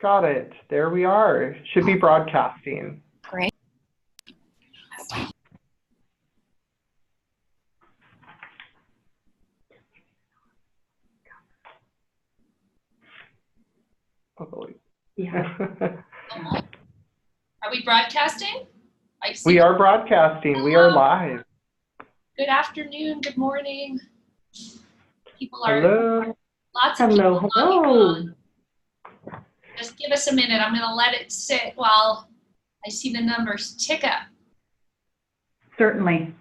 Got it. There we are. Should be broadcasting. Great. Yeah. Are we broadcasting? We are broadcasting. We are live. Good afternoon. Good morning. People are. Hello. Lots of people. Hello. Just give us a minute. I'm going to let it sit while I see the numbers tick up. Certainly.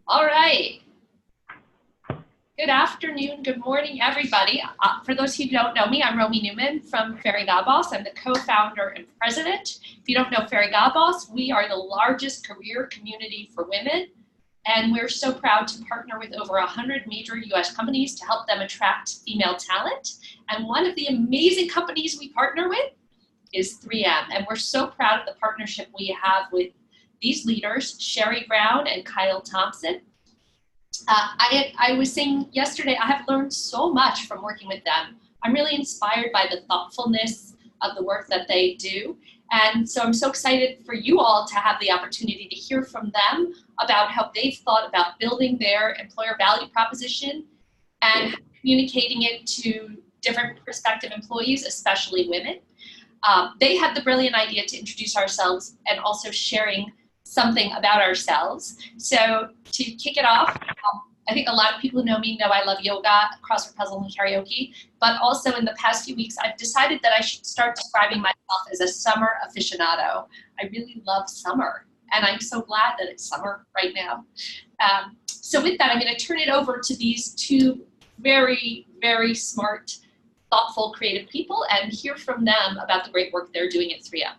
All right. Good afternoon, good morning, everybody. For those who don't know me, I'm Romy Newman from Fairygodboss. I'm the co-founder and president. If you don't know Fairygodboss, we are the largest career community for women, and we're so proud to partner with over 100 major US companies to help them attract female talent. And one of the amazing companies we partner with is 3M, and we're so proud of the partnership we have with these leaders, Sherry Brown and Kyle Thompson. I was saying yesterday, I have learned so much from working with them. I'm really inspired by the thoughtfulness of the work that they do. And so I'm so excited for you all to have the opportunity to hear from them about how they've thought about building their employer value proposition and communicating it to different prospective employees, especially women. They had the brilliant idea to introduce ourselves and also sharing something about ourselves. So to kick it off, I think a lot of people who know me know I love yoga, crossword puzzle, and karaoke, but also in the past few weeks, I've decided that I should start describing myself as a summer aficionado. I really love summer, and I'm so glad that it's summer right now. So with that, I'm going to turn it over to these two very, very smart, thoughtful, creative people and hear from them about the great work they're doing at 3M.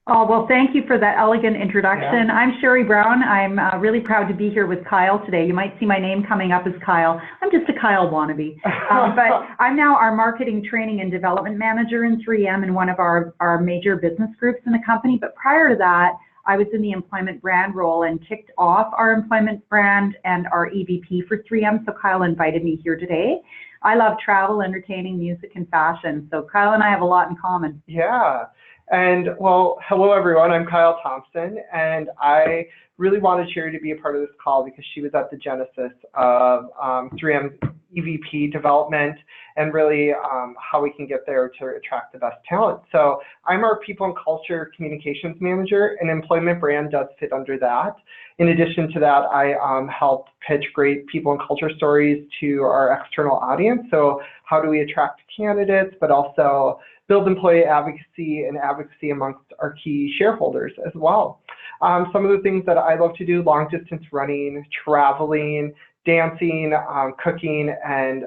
Oh, well, thank you for that elegant introduction. Yeah. I'm Sherry Brown. I'm really proud to be here with Kyle today. You might see my name coming up as Kyle. I'm just a Kyle wannabe. But I'm now our marketing, training, and development manager in 3M in one of our major business groups in the company. But prior to that, I was in the employment brand role and kicked off our employment brand and our EVP for 3M. So Kyle invited me here today. I love travel, entertaining, music, and fashion. So Kyle and I have a lot in common. Yeah. And well, hello everyone, I'm Kyle Thompson, and I really wanted Sherry to be a part of this call because she was at the genesis of 3M's EVP development and really how we can get there to attract the best talent. So I'm our people and culture communications manager, and employment brand does fit under that. In addition to that, I help pitch great people and culture stories to our external audience. So how do we attract candidates, but also build employee advocacy and advocacy amongst our key shareholders as well. Some of the things that I love to do: long distance running, traveling, dancing, cooking, and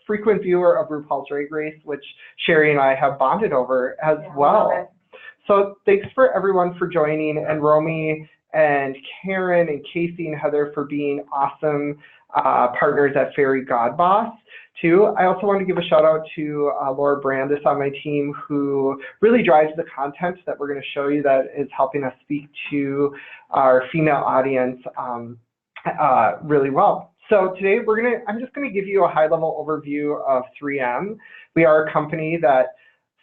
frequent viewer of RuPaul's Drag Race, which Sherry and I have bonded over as well. So thanks for everyone for joining, and Romy and Karen and Casey and Heather for being awesome partners at Fairygodboss too. I also want to give a shout out to Laura Brandis on my team, who really drives the content that we're going to show you that is helping us speak to our female audience really well. So today I'm just going to give you a high-level overview of 3M. We are a company that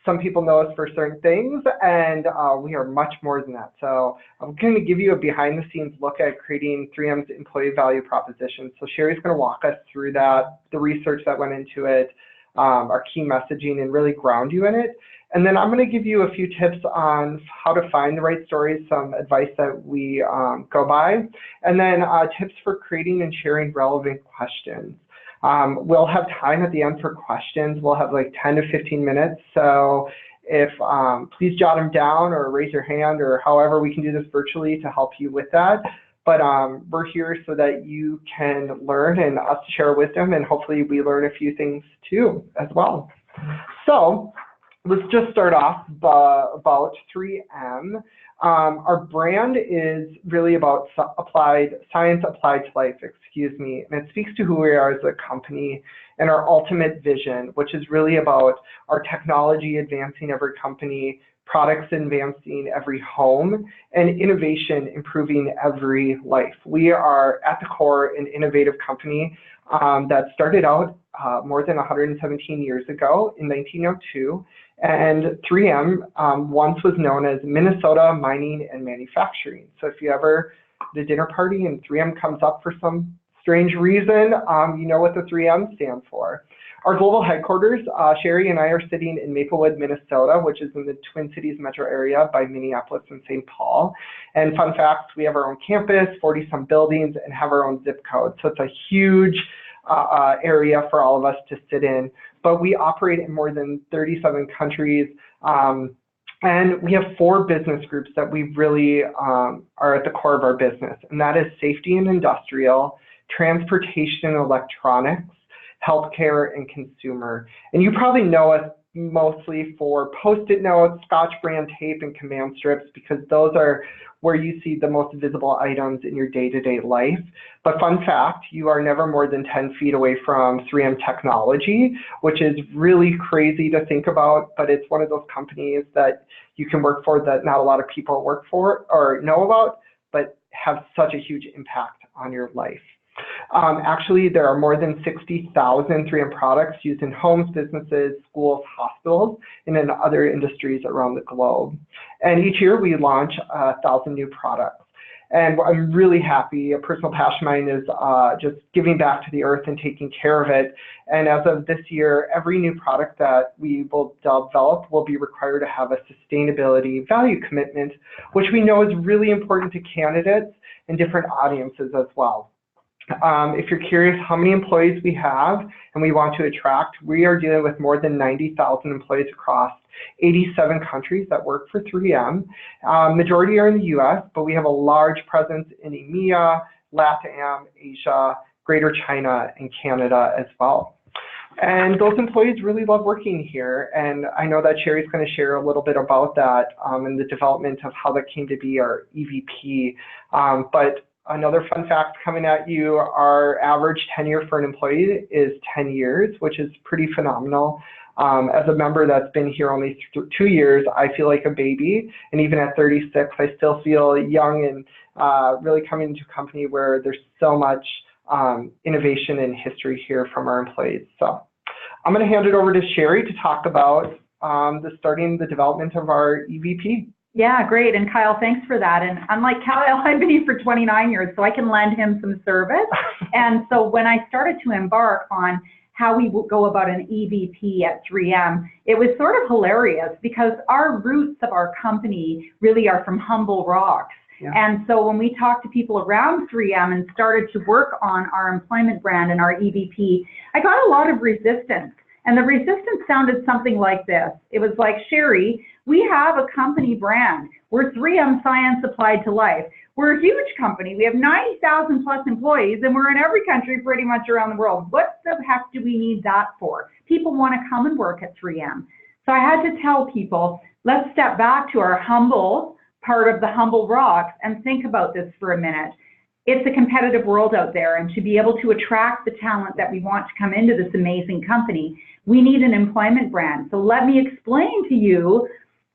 some people know us for certain things, and we are much more than that. So I'm going to give you a behind-the-scenes look at creating 3M's employee value proposition. So Sherry's going to walk us through that, the research that went into it, our key messaging, and really ground you in it. And then I'm going to give you a few tips on how to find the right stories, some advice that we go by, and then tips for creating and sharing relevant questions. We'll have time at the end for questions. We'll have like 10 to 15 minutes. So if please jot them down or raise your hand, or however we can do this virtually to help you with that. But we're here so that you can learn and us to share wisdom, and hopefully we learn a few things too as well. So let's just start off about 3M. Our brand is really about science applied to life, and it speaks to who we are as a company and our ultimate vision, which is really about our technology advancing every company, products advancing every home, and innovation improving every life. We are at the core an innovative company that started out more than 117 years ago in 1902. And 3M once was known as Minnesota Mining and Manufacturing. So if you ever at a dinner party and 3M comes up for some strange reason, you know what the 3M stands for. Our global headquarters, Sherry and I are sitting in Maplewood, Minnesota, which is in the Twin Cities metro area by Minneapolis and St. Paul. And fun facts, we have our own campus, 40-some buildings, and have our own zip code. So it's a huge area for all of us to sit in. But we operate in more than 37 countries. And we have 4 business groups that we really are at the core of our business. And that is safety and industrial, transportation and electronics, healthcare, and consumer. And you probably know us mostly for Post-it notes, Scotch brand tape, and command strips, because those are where you see the most visible items in your day-to-day life. But fun fact, you are never more than 10 feet away from 3M technology, which is really crazy to think about, but it's one of those companies that you can work for that not a lot of people work for or know about, but have such a huge impact on your life. Actually, there are more than 60,000 3M products used in homes, businesses, schools, hospitals, and in other industries around the globe. And each year we launch 1,000 new products. And I'm really happy. A personal passion of mine is just giving back to the earth and taking care of it. And as of this year, every new product that we will develop will be required to have a sustainability value commitment, which we know is really important to candidates and different audiences as well. If you're curious how many employees we have and we want to attract, we are dealing with more than 90,000 employees across 87 countries that work for 3M. Majority are in the US, but we have a large presence in EMEA, LATAM, Asia, Greater China, and Canada as well. And those employees really love working here. And I know that Sherry's going to share a little bit about that and the development of how that came to be our EVP. But another fun fact coming at you, our average tenure for an employee is 10 years, which is pretty phenomenal. As a member that's been here only 2 years, I feel like a baby. And even at 36, I still feel young and really coming into a company where there's so much innovation and history here from our employees. So I'm going to hand it over to Sherry to talk about starting the development of our EVP. Yeah, great. And Kyle, thanks for that. And unlike Kyle, I've been here for 29 years, so I can lend him some service. And so when I started to embark on how we go about an EVP at 3M, it was sort of hilarious because our roots of our company really are from humble rocks. Yeah. And so when we talked to people around 3M and started to work on our employment brand and our EVP, I got a lot of resistance. And the resistance sounded something like this. It was like, Sherry, we have a company brand. We're 3M Science Applied to Life. We're a huge company. We have 90,000 plus employees, and we're in every country pretty much around the world. What the heck do we need that for? People want to come and work at 3M. So I had to tell people, let's step back to our humble part of the humble rocks and think about this for a minute. It's a competitive world out there, and to be able to attract the talent that we want to come into this amazing company, we need an employment brand. So let me explain to you,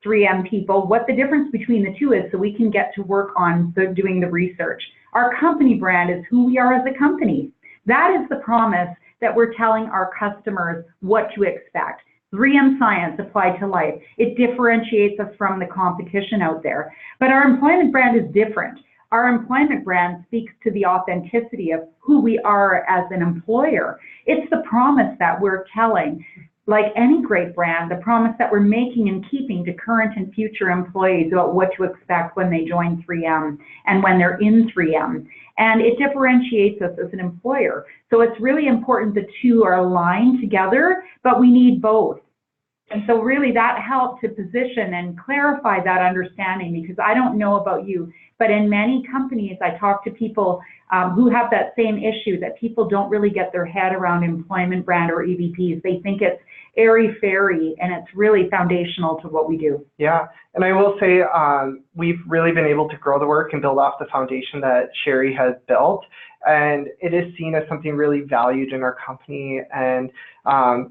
3M people, what the difference between the two is so we can get to work on doing the research. Our company brand is who we are as a company. That is the promise that we're telling our customers what to expect. 3M Science Applied to Life. It differentiates us from the competition out there. But our employment brand is different. Our employment brand speaks to the authenticity of who we are as an employer. It's the promise that we're telling. Like any great brand, the promise that we're making and keeping to current and future employees about what to expect when they join 3M and when they're in 3M. And it differentiates us as an employer. So it's really important the two are aligned together, but we need both. And so really that helped to position and clarify that understanding, because I don't know about you, but in many companies I talk to people who have that same issue, that people don't really get their head around employment brand or EVPs. They think airy-fairy, and it's really foundational to what we do. Yeah, and I will say we've really been able to grow the work and build off the foundation that Sherry has built, and it is seen as something really valued in our company, and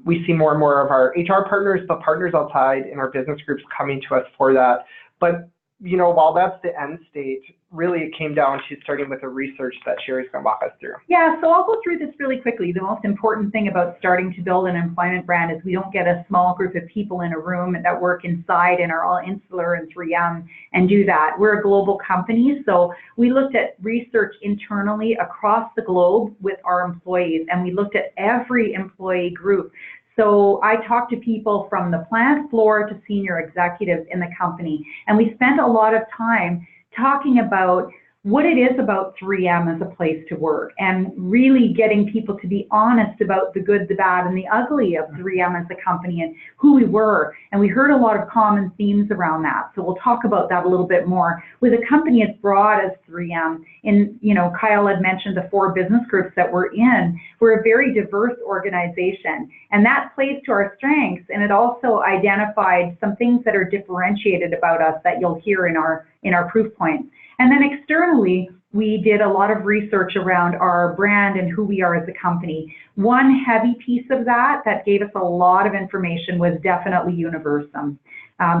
we see more and more of our HR partners, but partners outside in our business groups coming to us for that. But you know, while that's the end state, really it came down to starting with the research that Sherry's going to walk us through. Yeah, so I'll go through this really quickly. The most important thing about starting to build an employment brand is we don't get a small group of people in a room that work inside and are all insular and 3M and do that. We're a global company, so we looked at research internally across the globe with our employees, and we looked at every employee group. So I talked to people from the plant floor to senior executives in the company, and we spent a lot of time talking about what it is about 3M as a place to work, and really getting people to be honest about the good, the bad, and the ugly of 3M as a company and who we were. And we heard a lot of common themes around that. So we'll talk about that a little bit more. With a company as broad as 3M, and you know, Kyle had mentioned the 4 business groups that we're in, we're a very diverse organization, and that plays to our strengths, and it also identified some things that are differentiated about us that you'll hear in our proof points. And then externally, we did a lot of research around our brand and who we are as a company. One heavy piece of that gave us a lot of information was definitely Universum.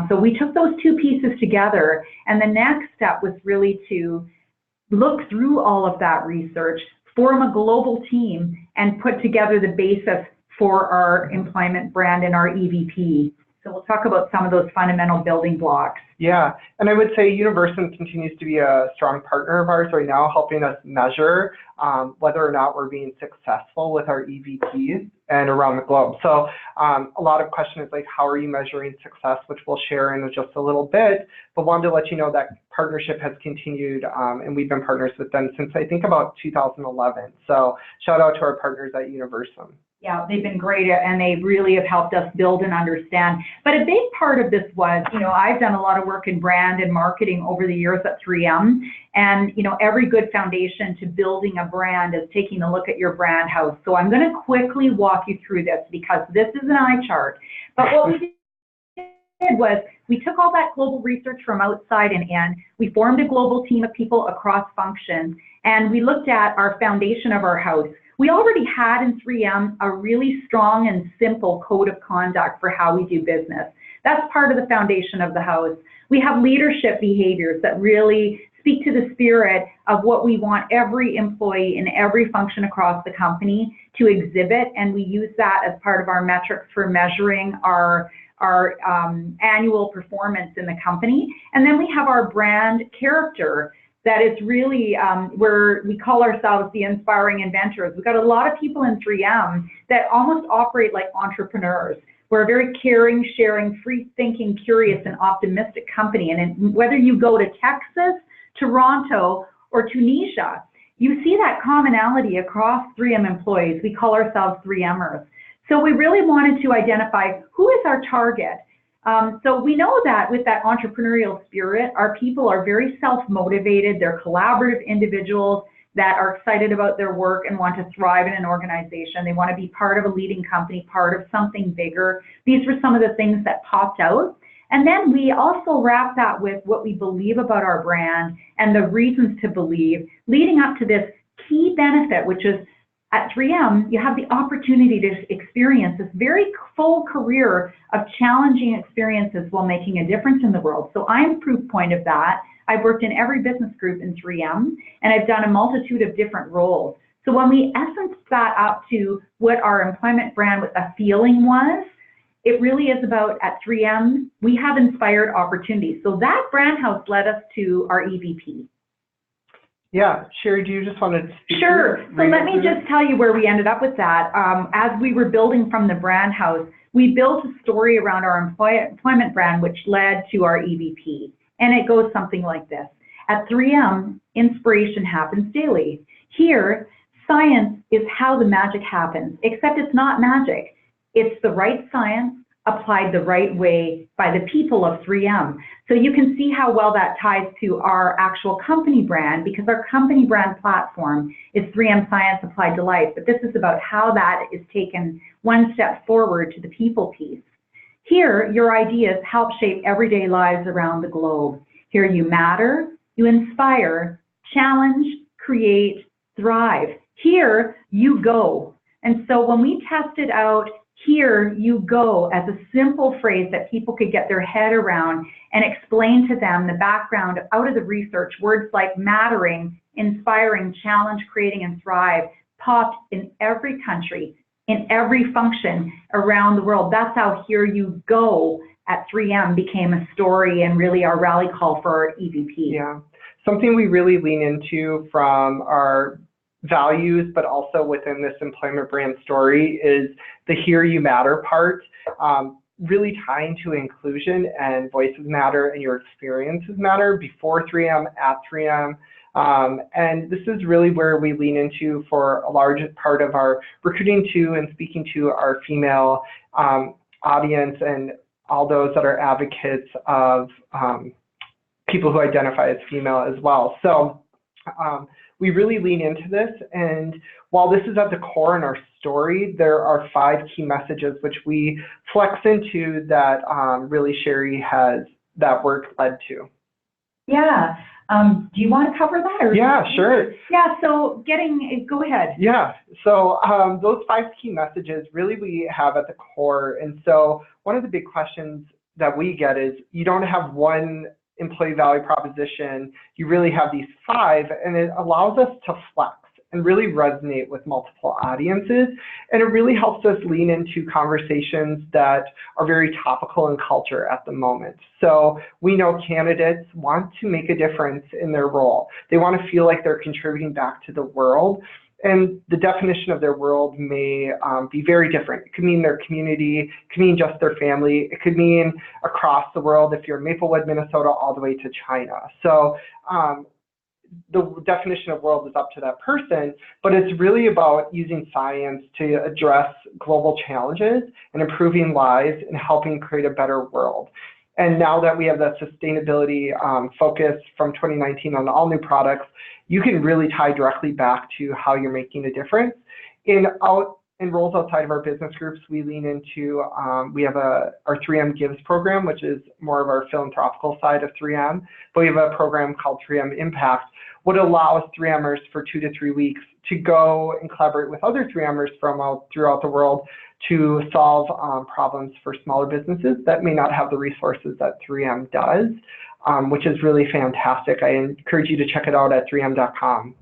So we took those 2 pieces together, and the next step was really to look through all of that research, form a global team, and put together the basis for our employment brand and our EVP. So we'll talk about some of those fundamental building blocks. Yeah, and I would say Universum continues to be a strong partner of ours right now, helping us measure whether or not we're being successful with our EVPs and around the globe. So a lot of questions like, how are you measuring success, which we'll share in just a little bit, but wanted to let you know that partnership has continued, and we've been partners with them since I think about 2011. So shout out to our partners at Universum. Yeah, they've been great, and they really have helped us build and understand. But a big part of this was, you know, I've done a lot of work in brand and marketing over the years at 3M, and, you know, every good foundation to building a brand is taking a look at your brand house. So I'm going to quickly walk you through this because this is an eye chart. But what we did was we took all that global research from outside and in, we formed a global team of people across functions, and we looked at our foundation of our house. We already had in 3M a really strong and simple code of conduct for how we do business. That's part of the foundation of the house. We have leadership behaviors that really speak to the spirit of what we want every employee in every function across the company to exhibit, and we use that as part of our metrics for measuring our annual performance in the company. And then we have our brand character. That is really where we call ourselves the inspiring inventors. We've got a lot of people in 3M that almost operate like entrepreneurs. We're a very caring, sharing, free-thinking, curious, and optimistic company. And whether you go to Texas, Toronto, or Tunisia, you see that commonality across 3M employees. We call ourselves 3Mers. So we really wanted to identify who is our target. So we know that with that entrepreneurial spirit, our people are very self-motivated. They're collaborative individuals that are excited about their work and want to thrive in an organization. They want to be part of a leading company, part of something bigger. These were some of the things that popped out. And then we also wrap that with what we believe about our brand and the reasons to believe, leading up to this key benefit, which is at 3M, you have the opportunity to experience this very full career of challenging experiences while making a difference in the world. So I'm a proof point of that. I've worked in every business group in 3M, and I've done a multitude of different roles. So when we essence that up to what our employment brand, what the feeling was, it really is about, at 3M, we have inspired opportunities. So that brand house led us to our EVP. Yeah, Sherry, do you just want to speak? Sure. So let me just tell you where we ended up with that. As we were building from the brand house, we built a story around our employment brand, which led to our EVP. And it goes something like this. At 3M, inspiration happens daily. Here, science is how the magic happens, except it's not magic. It's the right science applied the right way by the people of 3M. So you can see how well that ties to our actual company brand, because our company brand platform is 3M Science Applied to Life, but this is about how that is taken one step forward to the people piece. Here, your ideas help shape everyday lives around the globe. Here you matter, you inspire, challenge, create, thrive. Here you go. And so when we tested out here you go as a simple phrase that people could get their head around and explain to them the background out of the research, words like mattering, inspiring, challenge, creating, and thrive popped in every country, in every function around the world. That's how here you go at 3M became a story and really our rally call for our EVP. Yeah, something we really lean into from our values, but also within this employment brand story is the here you matter part, really tying to inclusion and voices matter and your experiences matter before 3M, at 3M. And this is really where we lean into for a large part of our recruiting to and speaking to our female audience and all those that are advocates of people who identify as female as well. So we really lean into this, and while this is at the core in our story, there are 5 key messages which we flex into that really Sherry has that work led to. Yeah. Do you want to cover that? Or yeah, sure. Yeah, so go ahead. Yeah, so those 5 key messages really we have at the core, and so one of the big questions that we get is you don't have one employee value proposition, you really have these 5, and it allows us to flex and really resonate with multiple audiences, and it really helps us lean into conversations that are very topical in culture at the moment. So we know candidates want to make a difference in their role. They want to feel like they're contributing back to the world, and the definition of their world may be very different. It could mean their community, it could mean just their family, it could mean across the world if you're in Maplewood, Minnesota, all the way to China. So the definition of world is up to that person, but it's really about using science to address global challenges and improving lives and helping create a better world. And now that we have that sustainability focus from 2019 on all new products, you can really tie directly back to how you're making a difference. In roles outside of our business groups, we lean into, we have our 3M Gives program, which is more of our philanthropical side of 3M, but we have a program called 3M Impact, what allows 3Mers for 2 to 3 weeks to go and collaborate with other 3Mers from throughout the world to solve problems for smaller businesses that may not have the resources that 3M does, which is really fantastic. I encourage you to check it out at 3m.com.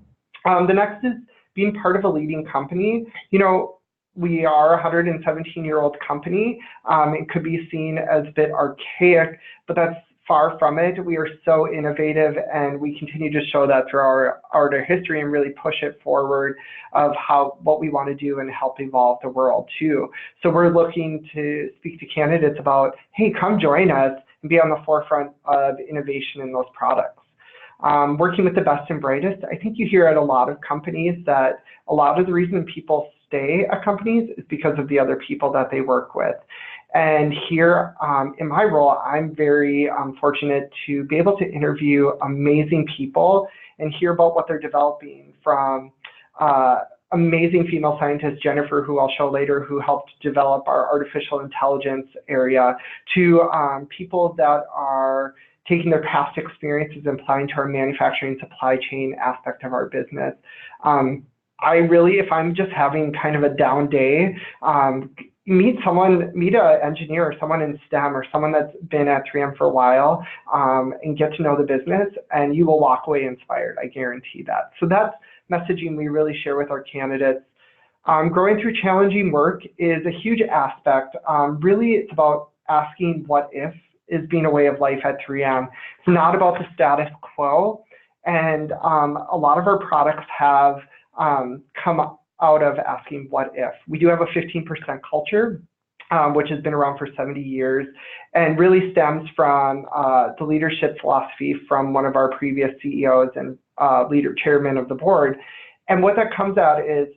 The next is being part of a leading company. You know, we are a 117-year-old company. It could be seen as a bit archaic, but that's far from it. We are so innovative, and we continue to show that through our history and really push it forward of what we want to do and help evolve the world too. So we're looking to speak to candidates about, hey, come join us and be on the forefront of innovation in those products. Working with the best and brightest, I think you hear at a lot of companies that a lot of the reason people stay at companies is because of the other people that they work with. And here in my role, I'm very fortunate to be able to interview amazing people and hear about what they're developing, from amazing female scientist Jennifer, who I'll show later, who helped develop our artificial intelligence area, to people that are taking their past experiences and applying to our manufacturing supply chain aspect of our business. I really, if I'm just having kind of a down day, meet an engineer or someone in STEM or someone that's been at 3M for a while, and get to know the business, and you will walk away inspired, I guarantee that. So that's messaging we really share with our candidates. Growing through challenging work is a huge aspect. Really, it's about asking what if is being a way of life at 3M. It's not about the status quo, and a lot of our products have come out of asking what if. We do have a 15% culture, which has been around for 70 years and really stems from the leadership philosophy from one of our previous CEOs and chairman of the board. And what that comes out is,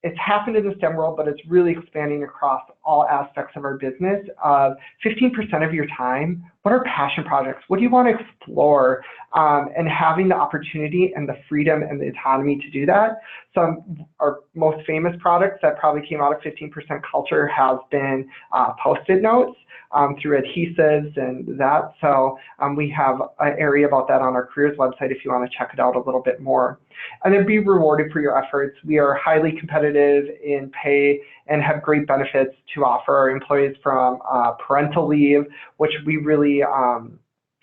it's happened in the STEM world, but it's really expanding across all aspects of our business of 15% of your time. What are passion projects? What do you want to explore? And having the opportunity and the freedom and the autonomy to do that. Some our most famous products that probably came out of 15% culture has been Post-it notes through adhesives and that. So we have an area about that on our careers website if you want to check it out a little bit more. And then be rewarded for your efforts. We are highly competitive in pay and have great benefits to offer our employees, from parental leave, which we really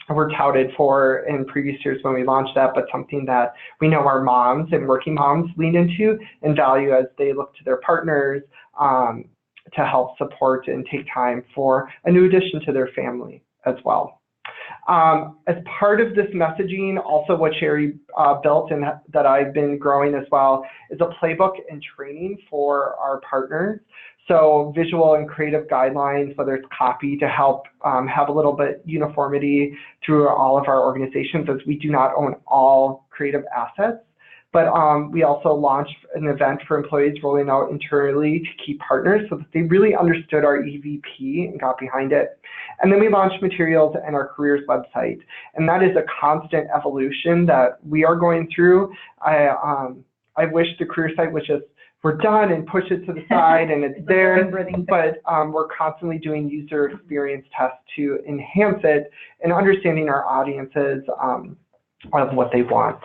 were touted for in previous years when we launched that, but something that we know our moms and working moms lean into and value as they look to their partners to help support and take time for a new addition to their family as well. As part of this messaging, also what Sherry built and that I've been growing as well is a playbook and training for our partners. So visual and creative guidelines, whether it's copy, to help have a little bit uniformity through all of our organizations, as we do not own all creative assets. But we also launched an event for employees rolling out internally to key partners so that they really understood our EVP and got behind it. And then we launched materials and our careers website. And that is a constant evolution that we are going through. I wish the career site was just, we're done and push it to the side and it's there, but we're constantly doing user experience tests to enhance it and understanding our audiences of what they want.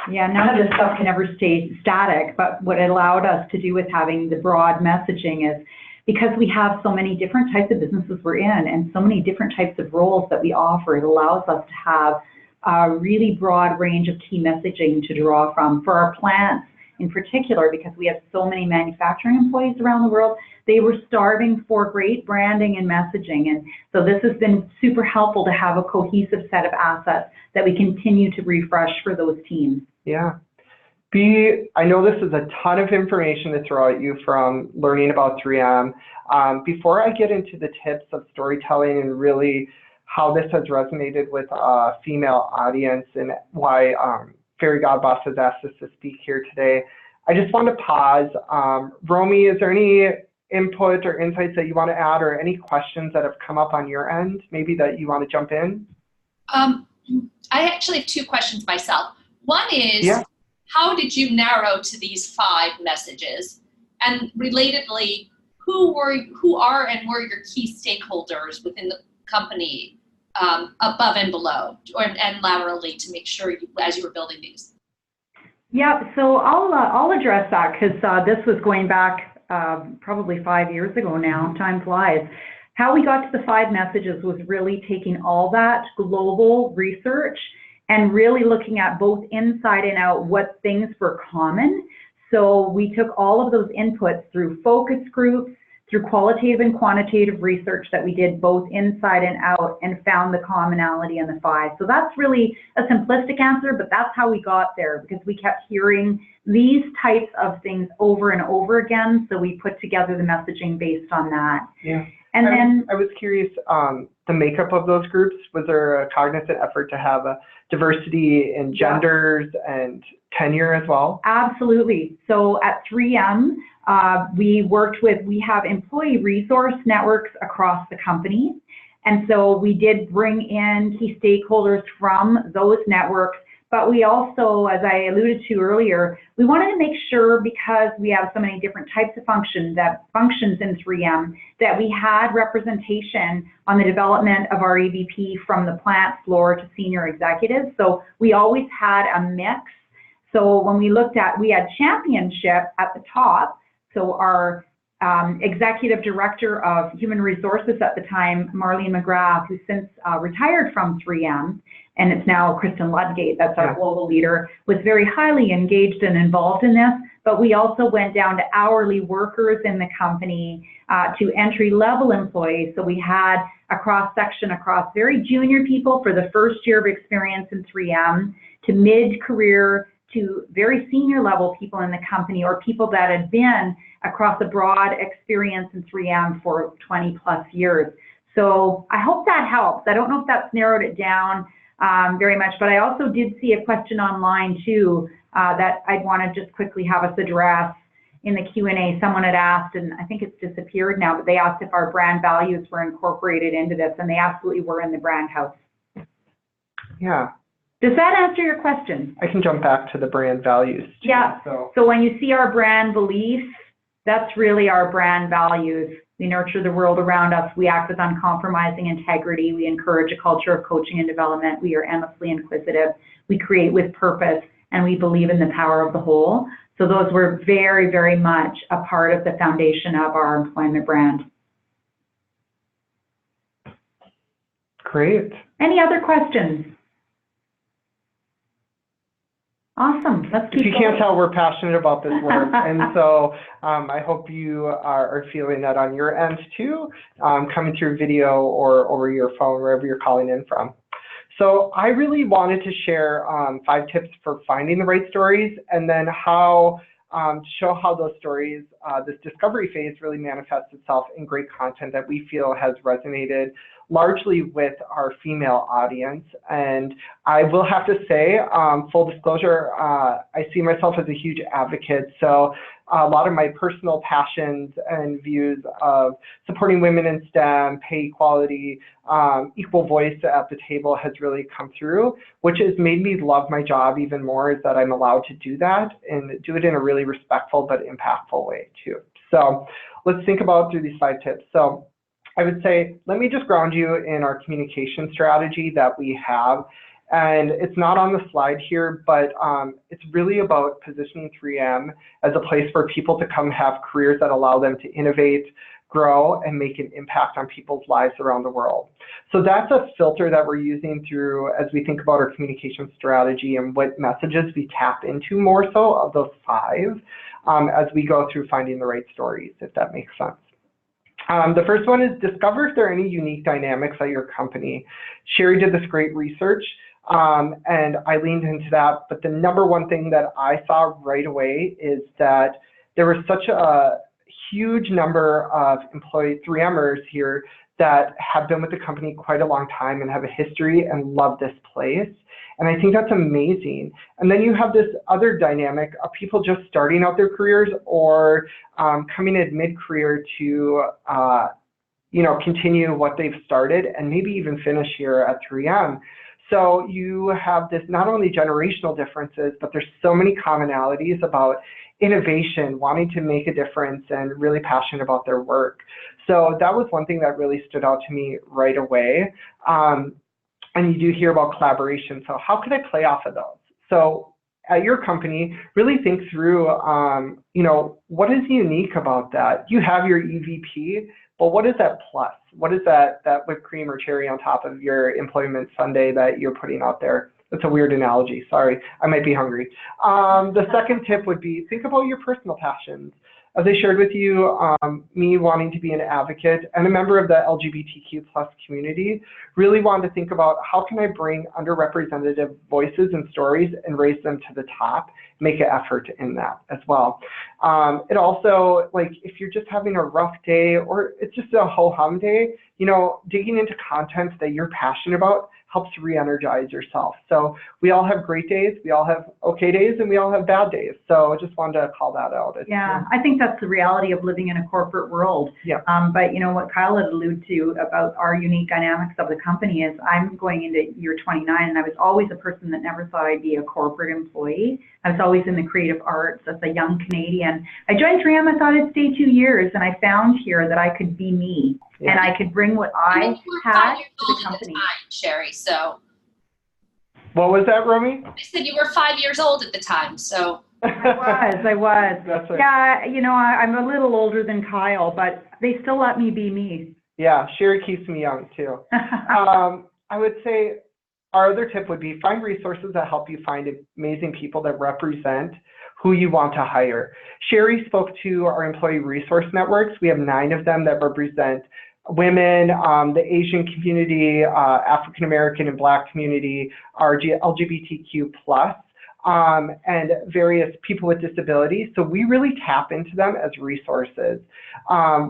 Yeah, none of this stuff can ever stay static, but what it allowed us to do with having the broad messaging is, because we have so many different types of businesses we're in and so many different types of roles that we offer, it allows us to have a really broad range of key messaging to draw from. For our plants in particular, because we have so many manufacturing employees around the world, they were starving for great branding and messaging. And so this has been super helpful to have a cohesive set of assets that we continue to refresh for those teams. Yeah. I know this is a ton of information to throw at you from learning about 3M. Before I get into the tips of storytelling and really how this has resonated with a female audience and why Fairygodboss has asked us to speak here today, I just want to pause. Romy, is there any input or insights that you want to add, or any questions that have come up on your end, maybe that you want to jump in? I actually have two questions myself. One is, how did you narrow to these 5 messages? And relatedly, who are and were your key stakeholders within the company, above and below, and laterally, to make sure as you were building these? Yeah, so I'll address that, because this was going back probably 5 years ago now. Time flies. How we got to the 5 messages was really taking all that global research and really looking at both inside and out what things were common. So we took all of those inputs through focus groups, through qualitative and quantitative research that we did both inside and out, and found the commonality in the 5. So that's really a simplistic answer, but that's how we got there, because we kept hearing these types of things over and over again. So we put together the messaging based on that. Yeah. And then I was curious, the makeup of those groups, was there a cognizant effort to have a diversity in genders and tenure as well? Absolutely. So at 3M, we have employee resource networks across the company. And so we did bring in key stakeholders from those networks. But we also, as I alluded to earlier, we wanted to make sure, because we have so many different types of functions in 3M, that we had representation on the development of our EVP from the plant floor to senior executives. So we always had a mix. So when we looked at, we had championship at the top. So our executive director of human resources at the time, Marlene McGrath, who since retired from 3M, and it's now Kristen Ludgate, that's our global leader, was very highly engaged and involved in this. But we also went down to hourly workers in the company, to entry-level employees. So we had a cross-section across very junior people for the first year of experience in 3M, to mid-career, to very senior level people in the company, or people that had been across a broad experience in 3M for 20 plus years. So I hope that helps. I don't know if that's narrowed it down very much, but I also did see a question online too that I'd want to just quickly have us address. in the Q&A, someone had asked, and I think it's disappeared now, but they asked if our brand values were incorporated into this, and they absolutely were in the brand house. Yeah. Does that answer your question? I can jump back to the brand values too. Yeah. So when you see our brand beliefs, that's really our brand values. We nurture the world around us. We act with uncompromising integrity. We encourage a culture of coaching and development. We are endlessly inquisitive. We create with purpose, and we believe in the power of the whole. So those were very, very much a part of the foundation of our employment brand. Great. Any other questions? Awesome. Let's keep If you going. can't tell, we're passionate about this work. And so I hope you are feeling that on your end too, coming through video or over your phone, wherever you're calling in from. So I really wanted to share 5 tips for finding the right stories, and then how to show how those stories, this discovery phase, really manifests itself in great content that we feel has resonated largely with our female audience. And I will have to say, full disclosure, I see myself as a huge advocate. So a lot of my personal passions and views of supporting women in STEM, pay equality, equal voice at the table has really come through, which has made me love my job even more, is that I'm allowed to do that and do it in a really respectful but impactful way too. So let's think about through these 5 tips. So I would say, let me just ground you in our communication strategy that we have. And it's not on the slide here, but it's really about positioning 3M as a place for people to come have careers that allow them to innovate, grow, and make an impact on people's lives around the world. So that's a filter that we're using through as we think about our communication strategy and what messages we tap into more so of those 5 as we go through finding the right stories, if that makes sense. The first one is discover if there are any unique dynamics at your company. Sherry did this great research, and I leaned into that, but the #1 thing that I saw right away is that there was such a huge number of employee 3Mers here that have been with the company quite a long time and have a history and love this place. And I think that's amazing. And then you have this other dynamic of people just starting out their careers or coming in mid-career to continue what they've started and maybe even finish here at 3M. So you have this not only generational differences, but there's so many commonalities about innovation, wanting to make a difference, and really passionate about their work. So that was one thing that really stood out to me right away. And you do hear about collaboration. So how could I play off of those? So at your company, really think through, what is unique about that? You have your EVP, but what is that plus? What is that whipped cream or cherry on top of your employment sundae that you're putting out there? That's a weird analogy. Sorry, I might be hungry. The second tip would be think about your personal passions. As I shared with you, me wanting to be an advocate and a member of the LGBTQ+ community, really wanted to think about how can I bring underrepresented voices and stories and raise them to the top, make an effort in that as well. It also, like if you're just having a rough day or it's just a ho-hum day, digging into content that you're passionate about helps re-energize yourself. So we all have great days, we all have okay days, and we all have bad days. So I just wanted to call that out. Yeah, I think that's the reality of living in a corporate world. Yeah. But what Kyle had alluded to about our unique dynamics of the company is I'm going into year 29, and I was always a person that never thought I'd be a corporate employee. I was always in the creative arts as a young Canadian. I joined 3M, I thought I'd stay 2 years, and I found here that I could be me. Yeah. And I could bring what I had to the company. Sherry, so. What was that, Romy? I said you were 5 years old at the time, so. I was. That's right. Yeah, I'm a little older than Kyle, but they still let me be me. Yeah, Sherry keeps me young too. I would say our other tip would be find resources that help you find amazing people that represent who you want to hire. Sherry spoke to our employee resource networks. We have 9 of them that represent women, the Asian community, African American and Black community, our LGBTQ+, and various people with disabilities. So we really tap into them as resources.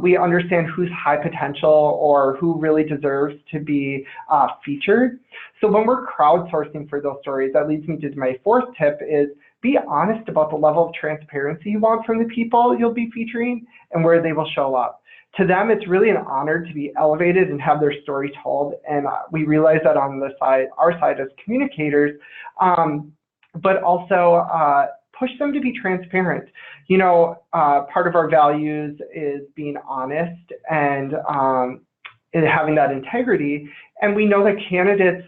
We understand who's high potential or who really deserves to be featured. So when we're crowdsourcing for those stories, that leads me to my 4th tip is be honest about the level of transparency you want from the people you'll be featuring and where they will show up. To them, it's really an honor to be elevated and have their story told. And we realize that on the side, our side as communicators, but also push them to be transparent. You know, part of our values is being honest and having that integrity. And we know that candidates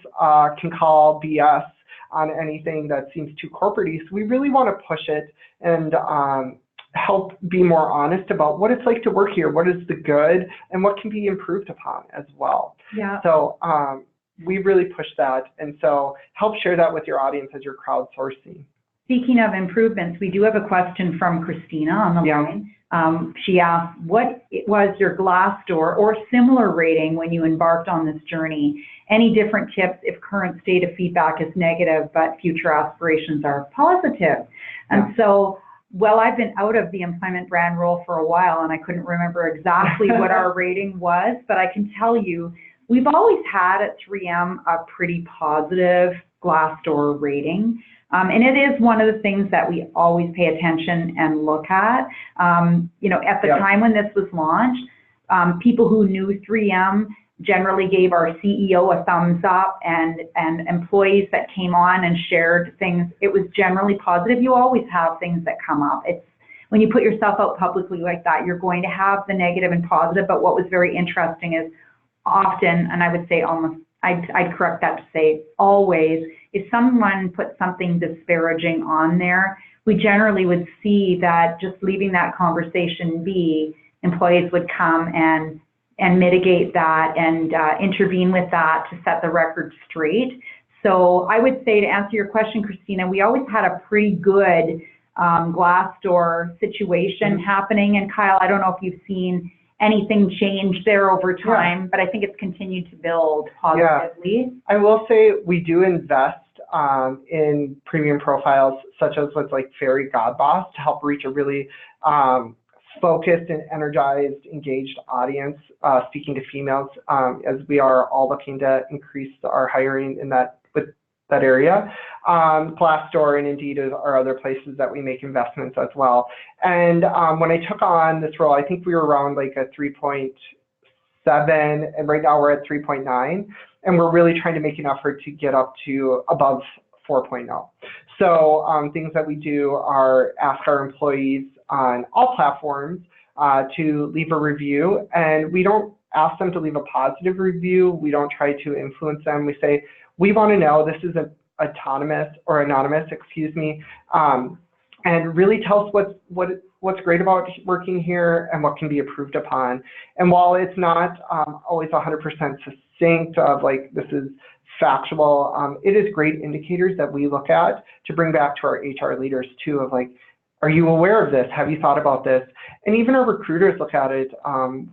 can call BS on anything that seems too corporate-y. So we really want to push it and help be more honest about what it's like to work here, what is the good, and what can be improved upon as well. Yeah. So we really push that. And so help share that with your audience as you're crowdsourcing. Speaking of improvements, we do have a question from Christina on the line. She asked, what was your Glassdoor or similar rating when you embarked on this journey? Any different tips if current state of feedback is negative, but future aspirations are positive? And so, well, I've been out of the employment brand role for a while, and I couldn't remember exactly what our rating was, but I can tell you, we've always had at 3M a pretty positive Glassdoor rating. And it is one of the things that we always pay attention and look at. You know, at the time when this was launched, people who knew 3M generally gave our CEO a thumbs up, and employees that came on and shared things, it was generally positive. You always have things that come up. It's when you put yourself out publicly like that, you're going to have the negative and positive. But what was very interesting is often, and I would say almost, I'd correct that to say always, if someone put something disparaging on there, we generally would see that just leaving that conversation be, employees would come and mitigate that and intervene with that to set the record straight. So I would say, to answer your question, Christina, we always had a pretty good Glassdoor situation happening. And Kyle, I don't know if you've seen anything change there over time, but I think it's continued to build positively. I will say we do invest in premium profiles such as what's like Fairygodboss to help reach a really focused and energized, engaged audience, speaking to females, as we are all looking to increase our hiring in that area. Glassdoor and Indeed are other places that we make investments as well. And when I took on this role, I think we were around like a 3.7, and right now we're at 3.9, and we're really trying to make an effort to get up to above 4.0. So things that we do are ask our employees on all platforms to leave a review, and we don't ask them to leave a positive review. We don't try to influence them. We say, we want to know, this is anonymous, excuse me, and really tell us what's great about working here and what can be improved upon. And while it's not always 100% succinct of like, this is factual, it is great indicators that we look at to bring back to our HR leaders too, of like, are you aware of this? Have you thought about this? And even our recruiters look at it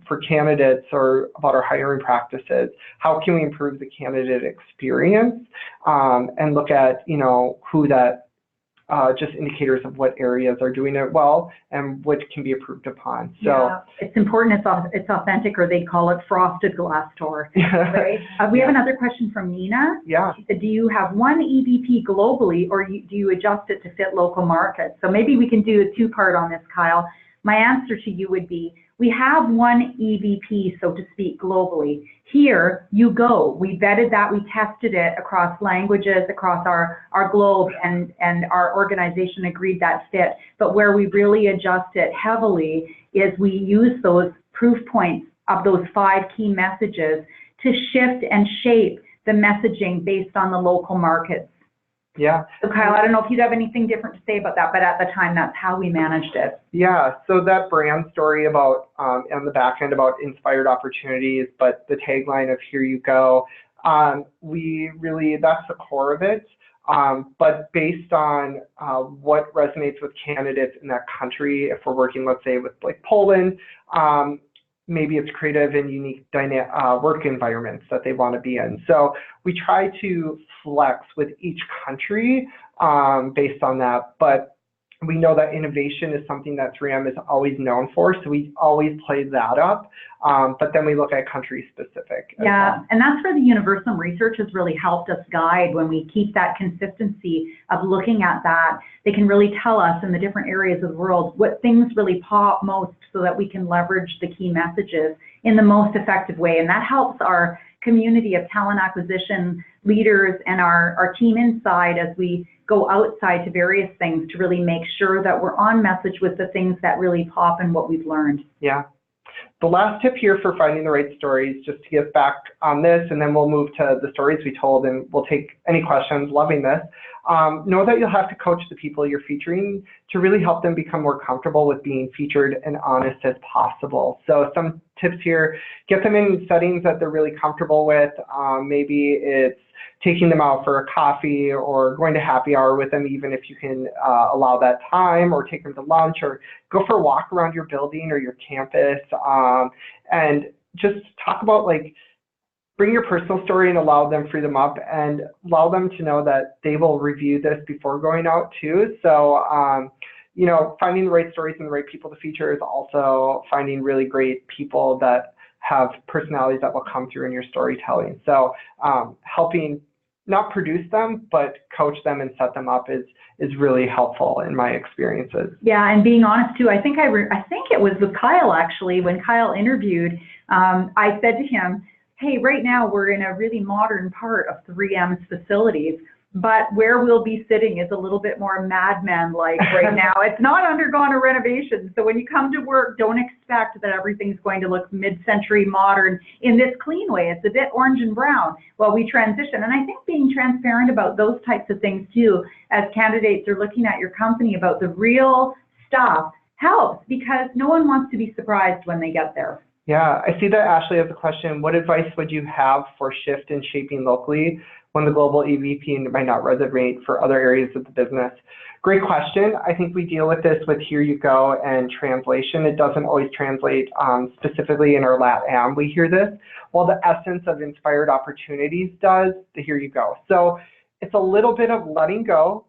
for candidates or about our hiring practices. How can we improve the candidate experience? And look at, you know, who that, just indicators of what areas are doing it well and what can be improved upon. So it's important it's authentic, or they call it frosted Glassdoor. Right? We have another question from Nina. She said, do you have one EVP globally, or do you adjust it to fit local markets? So maybe we can do a two-part on this, Kyle. My answer to you would be, we have one EVP, so to speak, globally. Here you go. We vetted that, we tested it across languages, across our globe, and our organization agreed that fit. But where we really adjust it heavily is we use those proof points of those 5 key messages to shift and shape the messaging based on the local markets. So Kyle, I don't know if you'd have anything different to say about that, but at the time, that's how we managed it. So that brand story about, on the back end about inspired opportunities, but the tagline of here you go, we really, that's the core of it. But based on what resonates with candidates in that country, if we're working, let's say, with like Poland, maybe it's creative and unique work environments that they want to be in. So we try to flex with each country based on that. But We know that innovation is something that 3M is always known for, so we always play that up. But then we look at country specific. Yeah, well. and that's where the Universum research has really helped us guide when we keep that consistency of looking at that. They can really tell us in the different areas of the world what things really pop most so that we can leverage the key messages in the most effective way. And that helps our community of talent acquisition leaders and our team inside as we go outside to various things to really make sure that we're on message with the things that really pop and what we've learned. Yeah. The last tip here for finding the right stories, just to get back on this, and then we'll move to the stories we told, and we'll take any questions. Loving this. Know that you'll have to coach the people you're featuring to really help them become more comfortable with being featured and honest as possible. So some tips here: get them in settings that they're really comfortable with. Maybe it's taking them out for a coffee or going to happy hour with them, even if you can allow that time, or take them to lunch, or go for a walk around your building or your campus, and just talk about, like, bring your personal story and allow them, free them up, and allow them to know that they will review this before going out too. So, you know, finding the right stories and the right people to feature is also finding really great people that have personalities that will come through in your storytelling. So helping not produce them, but coach them and set them up is really helpful in my experiences. Yeah, and being honest too, I think it was with Kyle actually, when Kyle interviewed, I said to him, hey, right now we're in a really modern part of 3M's facilities, but where we'll be sitting is a little bit more Mad Men-like right now. It's not undergone a renovation, so when you come to work, don't expect that everything's going to look mid-century modern in this clean way. It's a bit orange and brown while we transition. And I think being transparent about those types of things too, as candidates are looking at your company about the real stuff, helps, because no one wants to be surprised when they get there. Yeah, I see that Ashley has a question. What advice would you have for shift in shaping locally when the global EVP might not resonate for other areas of the business? Great question. I think we deal with this with Here You Go and translation. It doesn't always translate specifically in our LATAM. We hear this, while the essence of Inspired Opportunities does the Here You Go. So it's a little bit of letting go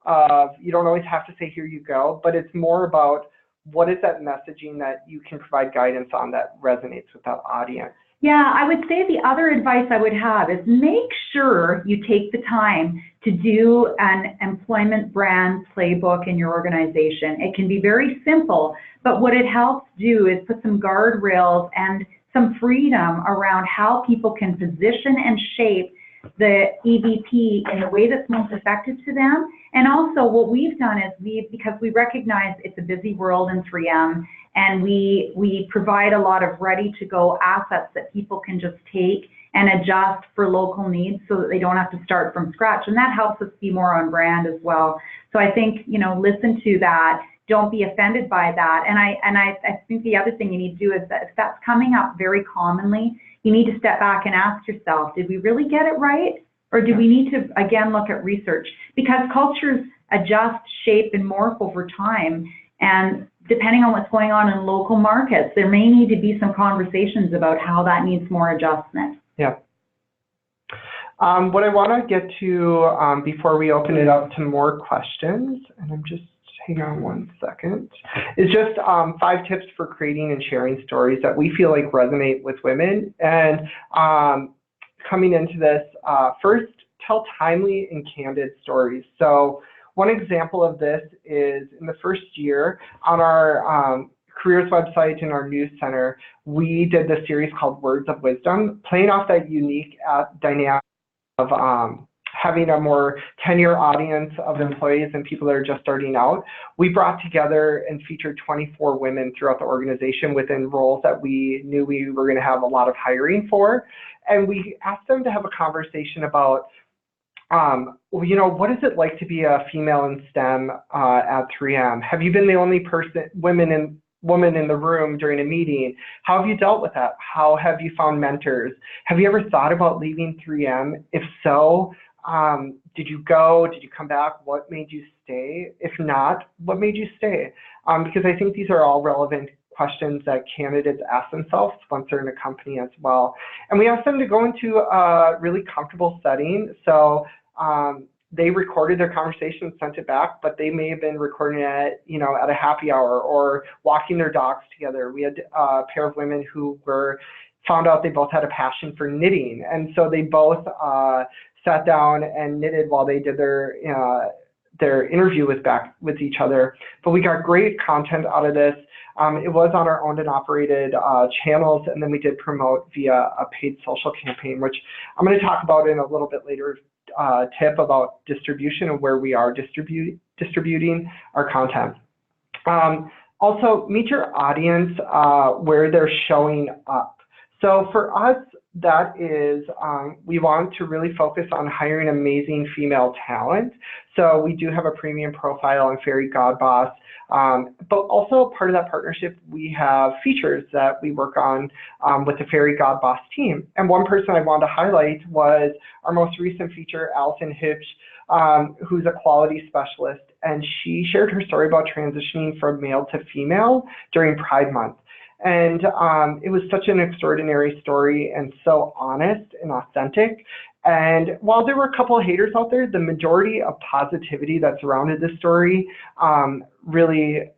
of, you don't always have to say Here You Go, but it's more about what is that messaging that you can provide guidance on that resonates with that audience. Yeah, I would say the other advice I would have is make sure you take the time to do an employment brand playbook in your organization. It can be very simple, but what it helps do is put some guardrails and some freedom around how people can position and shape the EVP in a way that's most effective to them. And also what we've done is because we recognize it's a busy world in 3M, and we provide a lot of ready-to-go assets that people can just take and adjust for local needs so that they don't have to start from scratch. And that helps us be more on brand as well. So I think, you know, listen to that. Don't be offended by that. And I think the other thing you need to do is that if that's coming up very commonly, you need to step back and ask yourself, did we really get it right? Or do we need to, again, look at research? Because cultures adjust, shape, and morph over time. And depending on what's going on in local markets, there may need to be some conversations about how that needs more adjustment. Yeah. What I want to get to before we open it up to more questions, and I'm just, hang on one second, is just 5 tips for creating and sharing stories that we feel like resonate with women. And coming into this, first, tell timely and candid stories. So one example of this is in the first year on our careers website in our news center, we did this series called Words of Wisdom, playing off that unique dynamic of having a more tenure audience of employees and people that are just starting out. We brought together and featured 24 women throughout the organization within roles that we knew we were going to have a lot of hiring for. And we asked them to have a conversation about, you know, what is it like to be a female in STEM at 3M? Have you been the only woman in the room during a meeting? How have you dealt with that? How have you found mentors? Have you ever thought about leaving 3M? If so, did you go? Did you come back? What made you stay? If not, what made you stay? Because I think these are all relevant questions that candidates ask themselves once they're in a company as well. And we asked them to go into a really comfortable setting. So they recorded their conversation and sent it back, but they may have been recording it, you know, at a happy hour or walking their dogs together. We had a pair of women who found out they both had a passion for knitting, and so they both sat down and knitted while they did their interview with each other. But we got great content out of this. It was on our owned and operated channels, and then we did promote via a paid social campaign, which I'm going to talk about in a little bit later tip about distribution and where we are distributing our content. Also, meet your audience where they're showing up. So for us, that is, we want to really focus on hiring amazing female talent. So we do have a premium profile on Fairygodboss, but also part of that partnership, we have features that we work on with the Fairygodboss team. And one person I wanted to highlight was our most recent feature, Allison Hipsch, who's a quality specialist, and she shared her story about transitioning from male to female during Pride Month. And it was such an extraordinary story and so honest and authentic. And while there were a couple of haters out there, the majority of positivity that surrounded this story really,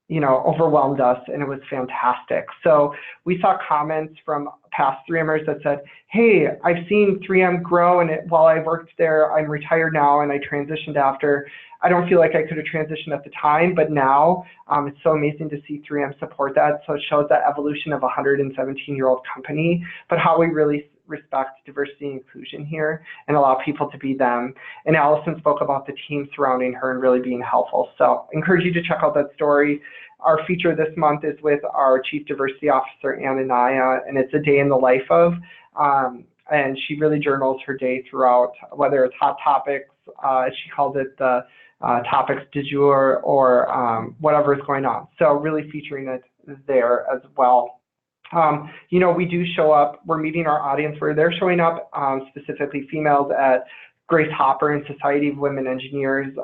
you know, overwhelmed us, and it was fantastic. So we saw comments from past 3Mers that said, hey, I've seen 3M grow, and while I worked there, I'm retired now, and I transitioned after. I don't feel like I could have transitioned at the time, but now it's so amazing to see 3M support that. So it shows that evolution of a 117-year-old company, but how we really respect diversity and inclusion here and allow people to be them. And Allison spoke about the team surrounding her and really being helpful. So I encourage you to check out that story. Our feature this month is with our Chief Diversity Officer, Anania, and it's a day in the life of, and she really journals her day throughout, whether it's hot topics, she calls it the topics du jour, or whatever is going on. So really featuring it there as well. You know, we do show up, we're meeting our audience where they're showing up, specifically females at Grace Hopper and Society of Women Engineers,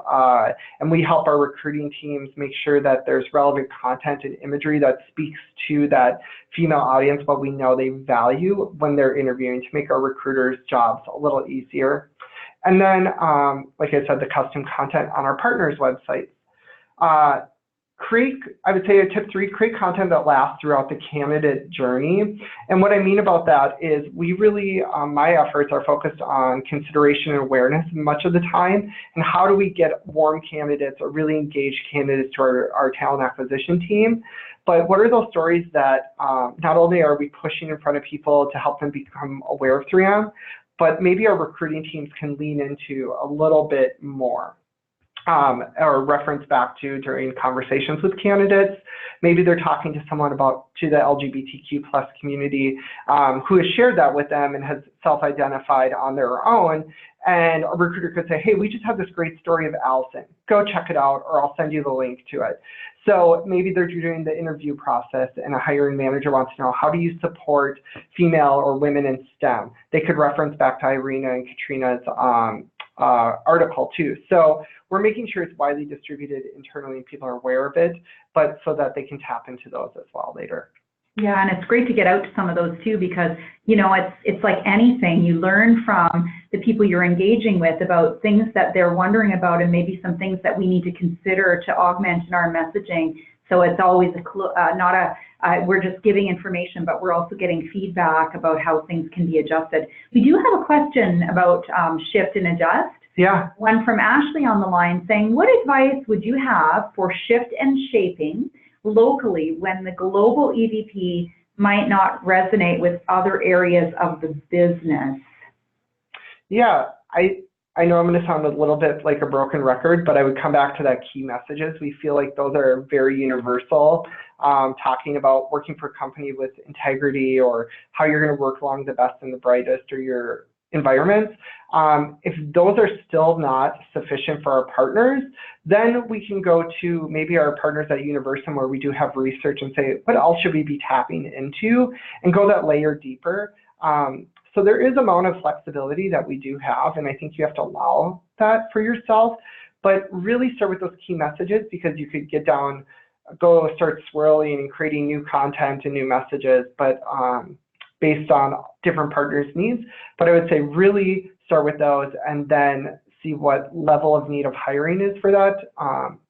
and we help our recruiting teams make sure that there's relevant content and imagery that speaks to that female audience, what we know they value when they're interviewing, to make our recruiters' jobs a little easier. And then, like I said, the custom content on our partners' websites. I would say tip 3, create content that lasts throughout the candidate journey. And what I mean about that is we really, my efforts are focused on consideration and awareness much of the time, and how do we get warm candidates or really engaged candidates to our talent acquisition team. But what are those stories that not only are we pushing in front of people to help them become aware of 3M, but maybe our recruiting teams can lean into a little bit more. Or reference back to during conversations with candidates. Maybe they're talking to someone to the LGBTQ+ community who has shared that with them and has self-identified on their own. And a recruiter could say, hey, we just have this great story of Allison. Go check it out, or I'll send you the link to it. So maybe they're doing the interview process and a hiring manager wants to know, how do you support female or women in STEM? They could reference back to Irina and Katrina's article too. So we're making sure it's widely distributed internally and people are aware of it, but so that they can tap into those as well later. Yeah, and it's great to get out to some of those too, because, you know, it's like anything, you learn from the people you're engaging with about things that they're wondering about, and maybe some things that we need to consider to augment in our messaging. So it's always we're just giving information, but we're also getting feedback about how things can be adjusted. We do have a question about shift and adjust. Yeah. One from Ashley on the line saying, what advice would you have for shift and shaping locally when the global EVP might not resonate with other areas of the business? Yeah, I know I'm going to sound a little bit like a broken record, but I would come back to that key messages. We feel like those are very universal, talking about working for a company with integrity, or how you're going to work along the best and the brightest, or your environments. If those are still not sufficient for our partners, then we can go to maybe our partners at Universum, where we do have research, and say, what else should we be tapping into, and go that layer deeper. So there is amount of flexibility that we do have, and I think you have to allow that for yourself, but really start with those key messages, because you could go start swirling and creating new content and new messages, but based on different partners' needs. But I would say really start with those, and then see what level of need of hiring is for that,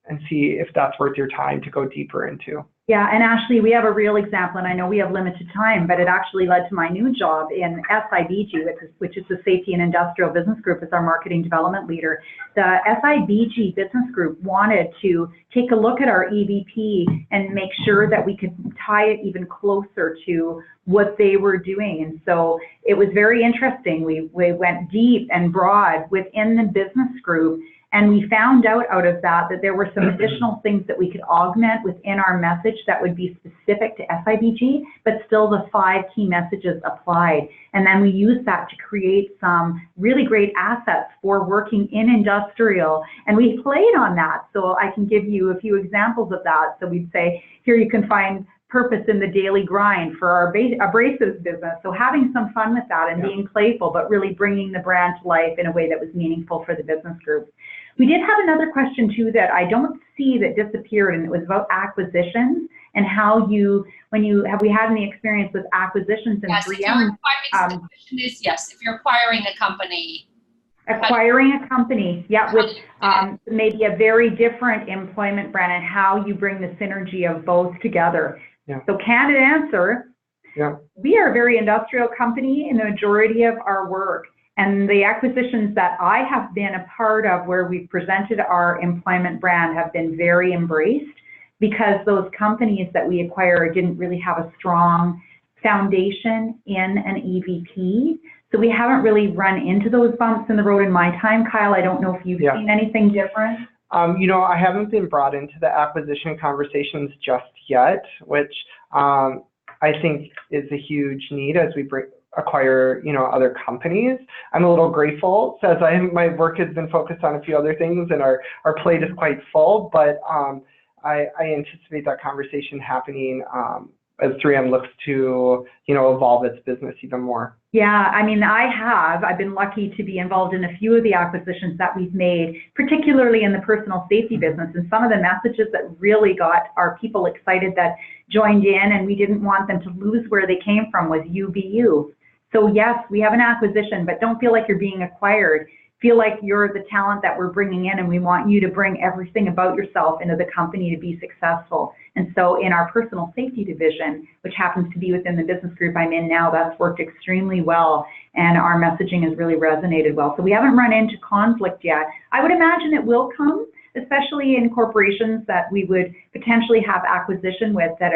and see if that's worth your time to go deeper into. Yeah, and Ashley, we have a real example, and I know we have limited time, but it actually led to my new job in SIBG, which is the Safety and Industrial Business Group, as our marketing development leader. The SIBG Business Group wanted to take a look at our EVP and make sure that we could tie it even closer to what they were doing. And so it was very interesting. We went deep and broad within the business group, and we found out of that there were some additional things that we could augment within our message that would be specific to SIBG, but still the 5 key messages applied. And then we used that to create some really great assets for working in industrial. And we played on that. So I can give you a few examples of that. So we'd say, here you can find purpose in the daily grind for our abrasives business. So having some fun with that and being playful, but really bringing the brand to life in a way that was meaningful for the business group. We did have another question too that I don't see that disappeared, and it was about acquisitions and how have we had any experience with acquisitions in 3M? The question is yes, if you're acquiring a company. Acquiring a company, yeah, with maybe a very different employment brand, and how you bring the synergy of both together. Yeah. So candid answer, we are a very industrial company in the majority of our work. And the acquisitions that I have been a part of where we've presented our employment brand have been very embraced, because those companies that we acquired didn't really have a strong foundation in an EVP. So we haven't really run into those bumps in the road in my time. Kyle, I don't know if you've seen anything different. I haven't been brought into the acquisition conversations just yet, which I think is a huge need as we acquire, other companies. I'm a little grateful, as my work has been focused on a few other things, and our plate is quite full, but I anticipate that conversation happening as 3M looks to, evolve its business even more. Yeah, I mean, I've been lucky to be involved in a few of the acquisitions that we've made, particularly in the personal safety business, and some of the messages that really got our people excited that joined in, and we didn't want them to lose where they came from, was you be you. So yes, we have an acquisition, but don't feel like you're being acquired. Feel like you're the talent that we're bringing in, and we want you to bring everything about yourself into the company to be successful. And so in our personal safety division, which happens to be within the business group I'm in now, that's worked extremely well, and our messaging has really resonated well. So we haven't run into conflict yet. I would imagine it will come, especially in corporations that we would potentially have acquisition with that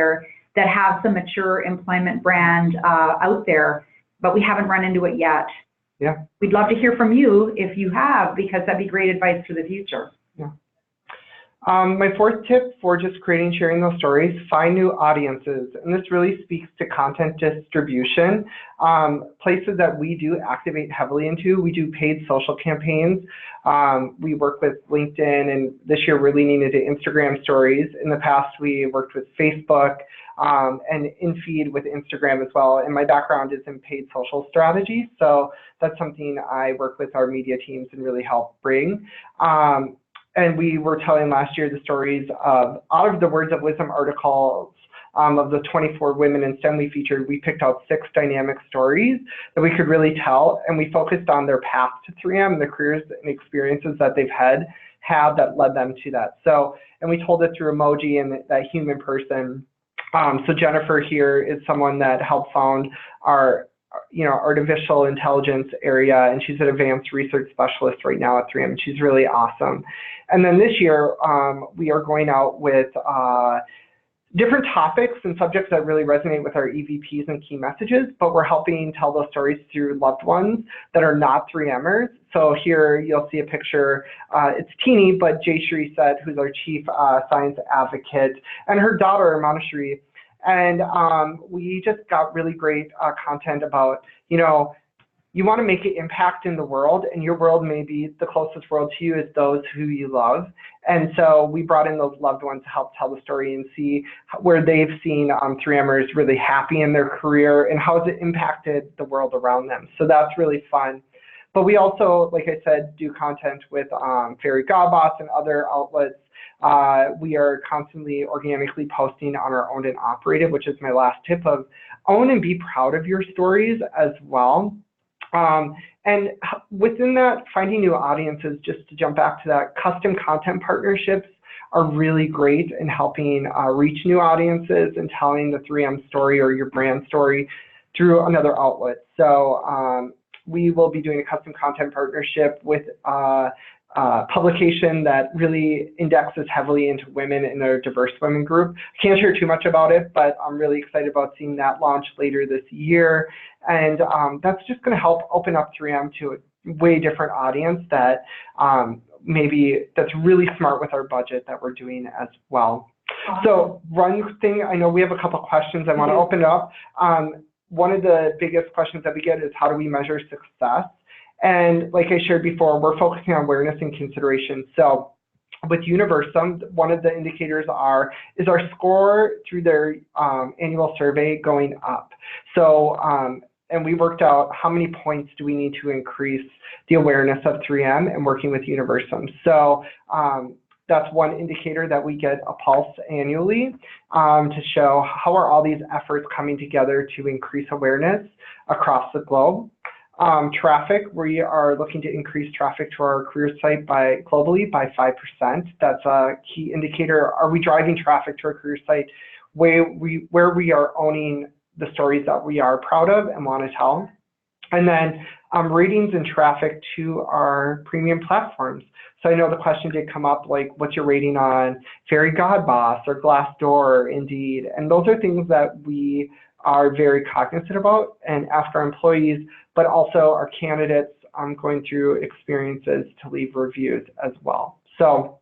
have some mature employment brand out there, but we haven't run into it yet. Yeah. We'd love to hear from you if you have, because that'd be great advice for the future. Yeah. My 4th tip for just creating and sharing those stories, find new audiences. And this really speaks to content distribution. Places that we do activate heavily into, we do paid social campaigns. We work with LinkedIn, and this year we're leaning into Instagram stories. In the past, we worked with Facebook, and in feed with Instagram as well. And my background is in paid social strategy, so that's something I work with our media teams and really help bring. And we were telling last year the stories of, out of the Words of Wisdom articles, of the 24 women in STEM we featured, we picked out 6 dynamic stories that we could really tell, and we focused on their path to 3M, the careers and experiences that they've had that led them to that. So, and we told it through emoji and that human person. So Jennifer here is someone that helped found our artificial intelligence area, and she's an advanced research specialist right now at 3M, and she's really awesome. And then this year, we are going out with different topics and subjects that really resonate with our EVPs and key messages, but we're helping tell those stories through loved ones that are not 3Mers. So here you'll see a picture, it's teeny, but Jay Sharifat, who's our chief science advocate, and her daughter, Manashri. And we just got really great content about, you want to make an impact in the world, and your world may be the closest world to you is those who you love. And so we brought in those loved ones to help tell the story and see where they've seen 3Mers really happy in their career and how has it impacted the world around them. So that's really fun. But we also, like I said, do content with Fairygodboss and other outlets. We are constantly organically posting on our owned and operated, which is my last tip of own and be proud of your stories as well. And within that, finding new audiences, just to jump back to that, custom content partnerships are really great in helping reach new audiences and telling the 3M story or your brand story through another outlet. So we will be doing a custom content partnership with publication that really indexes heavily into women in a diverse women group. I can't share too much about it, but I'm really excited about seeing that launch later this year. And that's just going to help open up 3M to a way different audience that maybe that's really smart with our budget that we're doing as well. So one thing, I know we have a couple questions. I want to open it up. One of the biggest questions that we get is how do we measure success? And like I shared before, we're focusing on awareness and consideration. So with Universum, one of the indicators is our score through their annual survey going up. So, and we worked out how many points do we need to increase the awareness of 3M and working with Universum. So that's one indicator that we get a pulse annually to show how are all these efforts coming together to increase awareness across the globe. Traffic, we are looking to increase traffic to our career site globally by 5%. That's a key indicator. Are we driving traffic to our career site where we are owning the stories that we are proud of and want to tell? And then ratings and traffic to our premium platforms. So I know the question did come up, like, what's your rating on Fairygodboss or Glassdoor, Indeed? And those are things that we are very cognizant about and ask our employees, but also our candidates going through experiences to leave reviews as well. So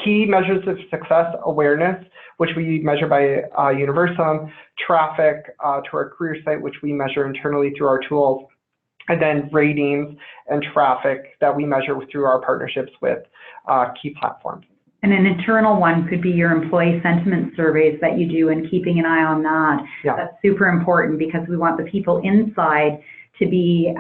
key measures of success: awareness, which we measure by Universum; traffic to our career site, which we measure internally through our tools; and then ratings and traffic that we measure through our partnerships with key platforms. And an internal one could be your employee sentiment surveys that you do, and keeping an eye on that. Yeah. That's super important because we want the people inside to be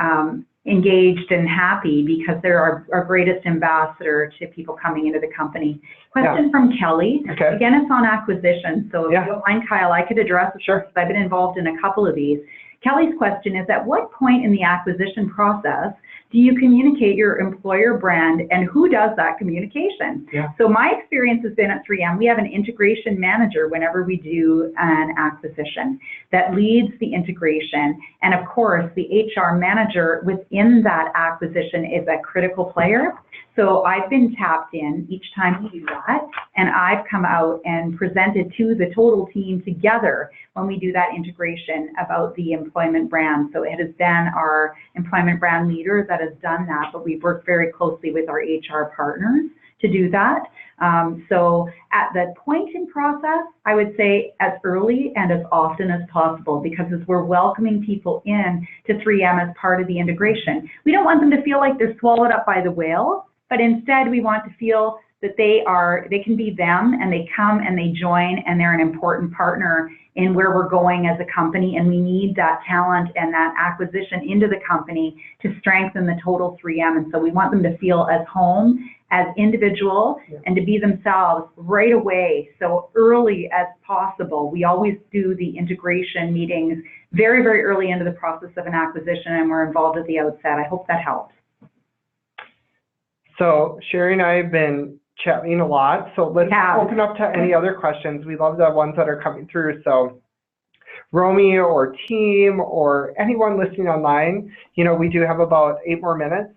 engaged and happy, because they're our greatest ambassador to people coming into the company. Question from Kelly. Okay. Again, it's on acquisition. So if you don't mind, Kyle, I could address it. Sure. I've been involved in a couple of these. Kelly's question is, at what point in the acquisition process do you communicate your employer brand, and who does that communication? Yeah. So my experience has been at 3M, we have an integration manager whenever we do an acquisition that leads the integration. And of course, the HR manager within that acquisition is a critical player. So I've been tapped in each time we do that, and I've come out and presented to the total team together when we do that integration about the employment brand. So it has been our employment brand leader that has done that, but we've worked very closely with our HR partners to do that. So at that point in process, I would say as early and as often as possible, because as we're welcoming people in to 3M as part of the integration, we don't want them to feel like they're swallowed up by the whale, but instead we want to feel that they can be them, and they come and they join, and they're an important partner in where we're going as a company. And we need that talent and that acquisition into the company to strengthen the total 3M. And so we want them to feel as home, as individual, and to be themselves right away, so early as possible. We always do the integration meetings very, very early into the process of an acquisition, and we're involved at the outset. I hope that helps. So Sherry and I have been chatting a lot, so let's open up to any other questions. We love the ones that are coming through. So Romy or team or anyone listening online, you know, we do have about 8 more minutes.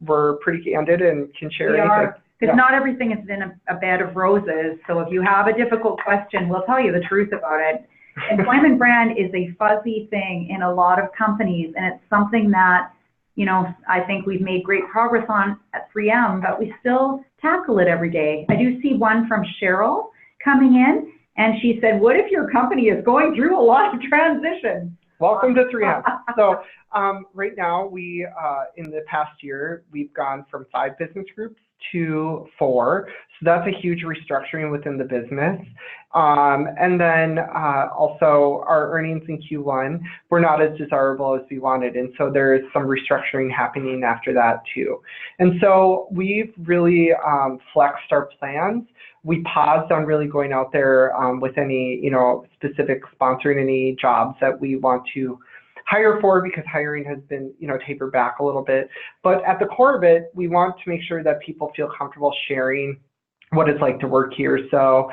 We're pretty candid and can share anything. Because not everything has been a bed of roses. So if you have a difficult question, we'll tell you the truth about it. Employment brand is a fuzzy thing in a lot of companies, and it's something that, you know, I think we've made great progress on at 3M, but we still tackle it every day. I do see one from Cheryl coming in, and she said, what if your company is going through a lot of transition? Welcome to 3M. So right now, we, in the past year, we've gone from 5 business groups to 4. So that's a huge restructuring within the business. And then also our earnings in Q1 were not as desirable as we wanted. And so there is some restructuring happening after that too. And so we've really flexed our plans. We paused on really going out there with any, you know, specific sponsoring any jobs that we want to hire for because hiring has been, tapered back a little bit. But at the core of it, we want to make sure that people feel comfortable sharing what it's like to work here. So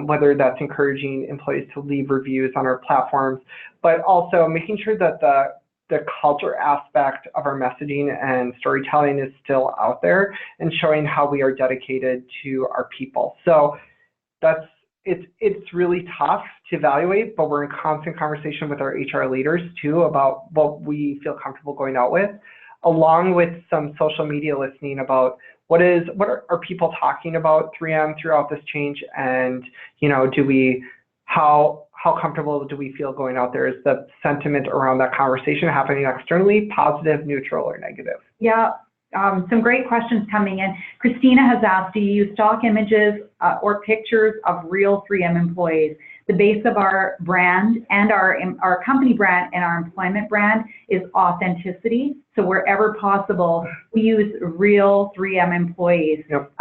whether that's encouraging employees to leave reviews on our platforms, but also making sure that the culture aspect of our messaging and storytelling is still out there and showing how we are dedicated to our people. So it's really tough to evaluate, but we're in constant conversation with our HR leaders too about what we feel comfortable going out with, along with some social media listening about what are people talking about 3M throughout this change, and how comfortable do we feel going out there? Is the sentiment around that conversation happening externally positive, neutral, or negative? Yeah, some great questions coming in. Christina has asked, do you use stock images or pictures of real 3M employees? The base of our brand and our company brand and our employment brand is authenticity. So wherever possible, we use real 3M employees. Yep.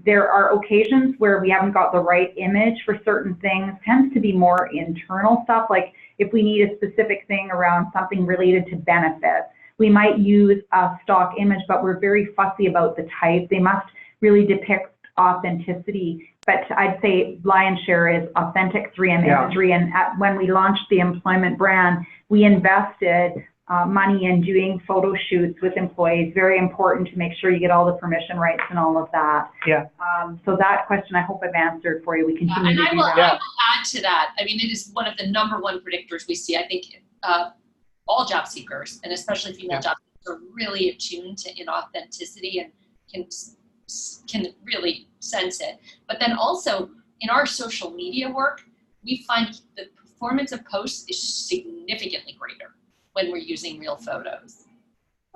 There are occasions where we haven't got the right image for certain things. Tends to be more internal stuff, like if we need a specific thing around something related to benefits. We might use a stock image, but we're very fussy about the type. They must really depict authenticity. But I'd say lion's share is authentic 3M imagery. And when we launched the employment brand, we invested money in doing photo shoots with employees. Very important to make sure you get all the permission rights and all of that. Yeah. So that question, I hope I've answered for you. We continue to do that. I will add to that. I mean, it is one of the #1 predictors we see. I think all job seekers, and especially female job seekers, are really attuned to inauthenticity and can really sense it. But then also in our social media work, we find the performance of posts is significantly greater when we're using real photos.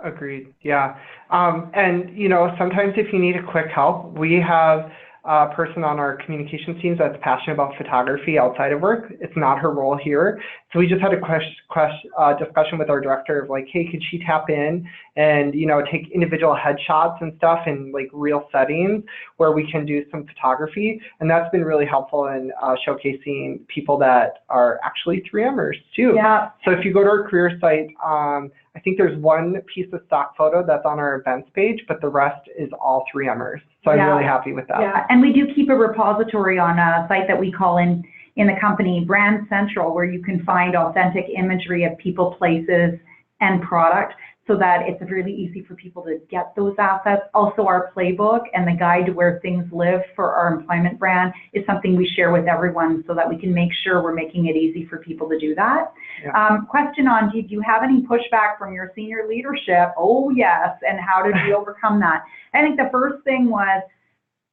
Agreed. Yeah. And sometimes if you need a quick help, we have a person on our communications teams that's passionate about photography outside of work. It's not her role here. So we just had a discussion with our director of like, hey, could she tap in and, take individual headshots and stuff in like real settings where we can do some photography. And that's been really helpful in showcasing people that are actually 3Mers too. Yeah. So if you go to our career site, I think there's one piece of stock photo that's on our events page, but the rest is all 3Mers. So I'm really happy with that. Yeah, and we do keep a repository on a site that we call in the company Brand Central, where you can find authentic imagery of people, places, and product, so that it's really easy for people to get those assets. Also, our playbook and the guide to where things live for our employment brand is something we share with everyone so that we can make sure we're making it easy for people to do that. Yeah. Question on, do you have any pushback from your senior leadership? Oh, yes. And how did we overcome that? I think the first thing was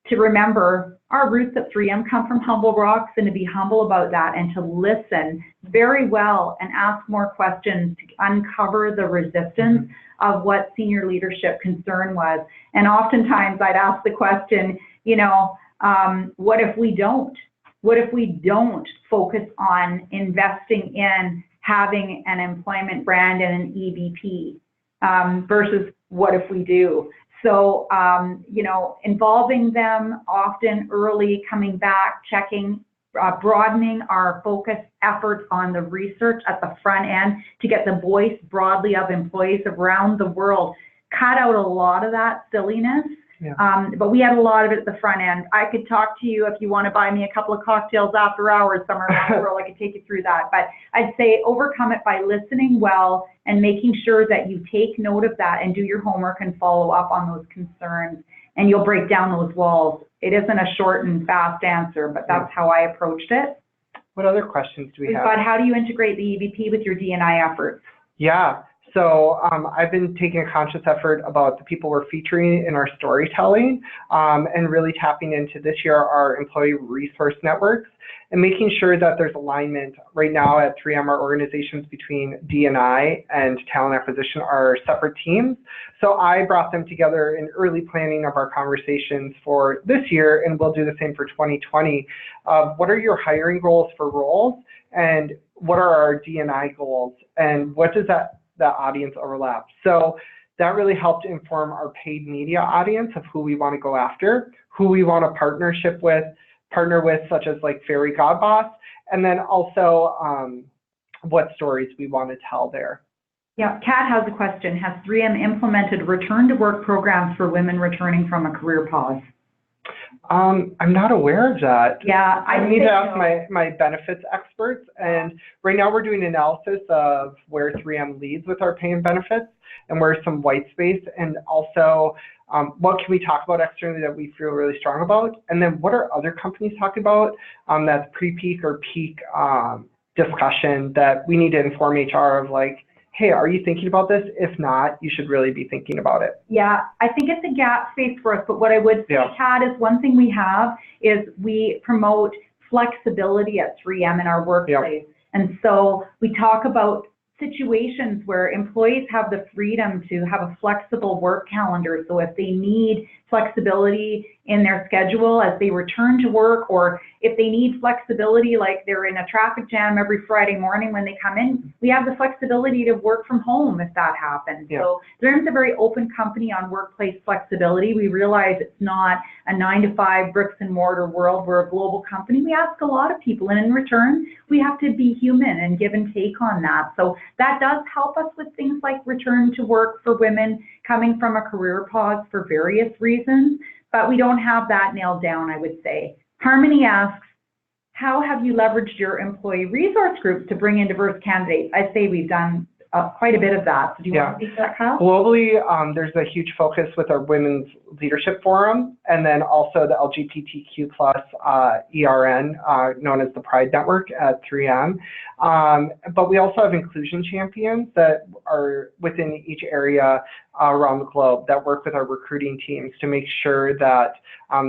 to remember our roots at 3M come from humble rocks, and to be humble about that and to listen very well and ask more questions to uncover the resistance of what senior leadership concern was. And oftentimes I'd ask the question, what if we don't? What if we don't focus on investing in having an employment brand and an EVP versus what if we do? So, involving them often early, coming back, checking, broadening our focus efforts on the research at the front end to get the voice broadly of employees around the world. Cut out a lot of that silliness. Yeah. But we had a lot of it at the front end. I could talk to you if you want to buy me a couple of cocktails after hours somewhere around the world. I could take you through that. But I'd say overcome it by listening well and making sure that you take note of that and do your homework and follow up on those concerns, and you'll break down those walls. It isn't a short and fast answer, but that's how I approached it. What other questions do we have? But how do you integrate the EVP with your D&I efforts? Yeah. So I've been taking a conscious effort about the people we're featuring in our storytelling, and really tapping into this year our employee resource networks and making sure that there's alignment. Right now at 3M, our organizations between D&I and talent acquisition are separate teams. So I brought them together in early planning of our conversations for this year, and we'll do the same for 2020. What are your hiring goals for roles, and what are our D&I goals, and what does that audience overlap? So that really helped inform our paid media audience of who we want to go after, who we want to partner with, such as like Fairygodboss, and then also what stories we want to tell there. Yeah, Kat has a question. Has 3M implemented return to work programs for women returning from a career pause? I'm not aware of that. Yeah, I need to ask my benefits experts, and right now we're doing analysis of where 3M leads with our pay and benefits and where's some white space, and also what can we talk about externally that we feel really strong about, and then what are other companies talking about that's pre-peak or peak discussion that we need to inform HR of, like, hey, are you thinking about this? If not, you should really be thinking about it. Yeah, I think it's a gap space for us, but what I would say, Kat, is one thing we have is we promote flexibility at 3M in our workplace. And so we talk about situations where employees have the freedom to have a flexible work calendar. So if they need flexibility in their schedule as they return to work, or if they need flexibility, like they're in a traffic jam every Friday morning when they come in, we have the flexibility to work from home if that happens. So there's a very open company on workplace flexibility. We realize it's not a 9-to-5 bricks and mortar world. We're a global company. We ask a lot of people, and in return, we have to be human and give and take on that. So that does help us with things like return to work for women coming from a career pause for various reasons, but we don't have that nailed down, I would say. Harmony asks, how have you leveraged your employee resource groups to bring in diverse candidates? I say we've done quite a bit of that. So do you want to speak to that, Kyle? Globally, there's a huge focus with our Women's Leadership Forum, and then also the LGBTQ plus ERN, known as the Pride Network at 3M. But we also have inclusion champions that are within each area around the globe that work with our recruiting teams to make sure that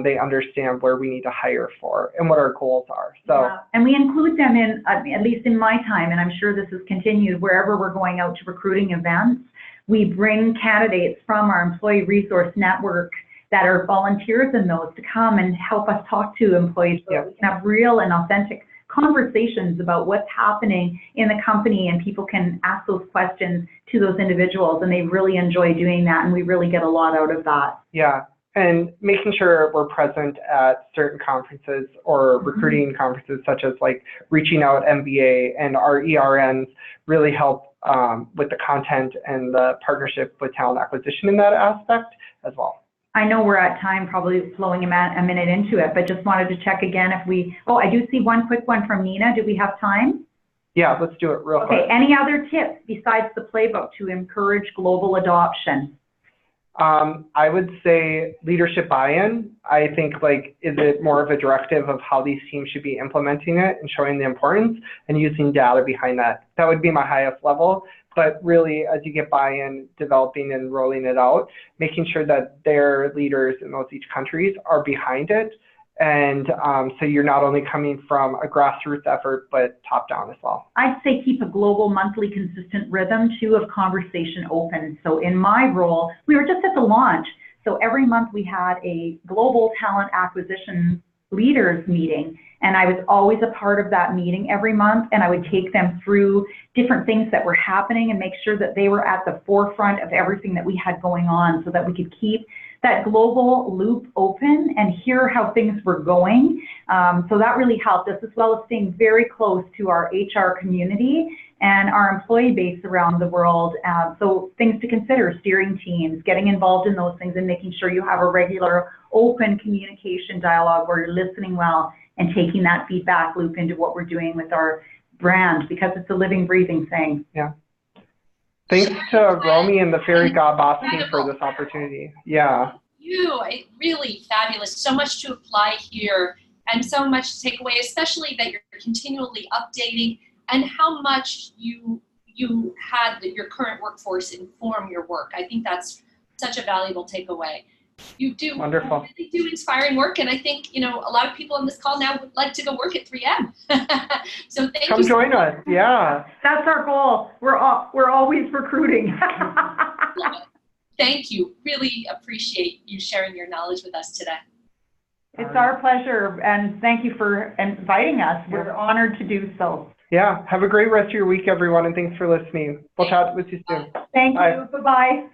they understand where we need to hire for and what our goals are. So, and we include them in, at least in my time, and I'm sure this has continued wherever we're going out to recruiting events, we bring candidates from our employee resource network that are volunteers in those to come and help us talk to employees so that we can have real and authentic conversations about what's happening in the company, and people can ask those questions to those individuals, and they really enjoy doing that, and we really get a lot out of that. Yeah, and making sure we're present at certain conferences or recruiting conferences, such as like Reaching Out MBA, and our ERNs really help with the content and the partnership with talent acquisition in that aspect as well. I know we're at time, probably flowing a minute into it, but just wanted to check again if we, I do see one quick one from Nina. Do we have time? Yeah, let's do it real quick. Okay, any other tips besides the playbook to encourage global adoption? I would say leadership buy-in. I think, like, is it more of a directive of how these teams should be implementing it and showing the importance and using data behind that? That would be my highest level. But really, as you get buy-in, developing and rolling it out, making sure that their leaders in those each countries are behind it. And so you're not only coming from a grassroots effort, but top down as well. I'd say keep a global, monthly, consistent rhythm, too, of conversation open. So in my role, we were just at the launch. So every month we had a global talent acquisition leaders meeting, and I was always a part of that meeting every month, and I would take them through different things that were happening and make sure that they were at the forefront of everything that we had going on, so that we could keep that global loop open and hear how things were going. So that really helped us, as well as staying very close to our HR community and our employee base around the world. So things to consider: steering teams, getting involved in those things, and making sure you have a regular open communication dialogue where you're listening well and taking that feedback loop into what we're doing with our brand, because it's a living, breathing thing. Yeah. Thanks to Romy and the Fairygodboss team for this opportunity. Yeah. Really fabulous. So much to apply here and so much to take away, especially that you're continually updating, and how much you had your current workforce inform your work. I think that's such a valuable takeaway. You do Wonderful. You really do inspiring work, and I think a lot of people on this call now would like to go work at 3M. So thank you. Come join us. Yeah. That's our goal. We're always recruiting. Thank you. Really appreciate you sharing your knowledge with us today. It's our pleasure, and thank you for inviting us. We're honored to do so. Yeah. Have a great rest of your week, everyone, and thanks for listening. We'll chat with you soon. Thank you. Bye-bye.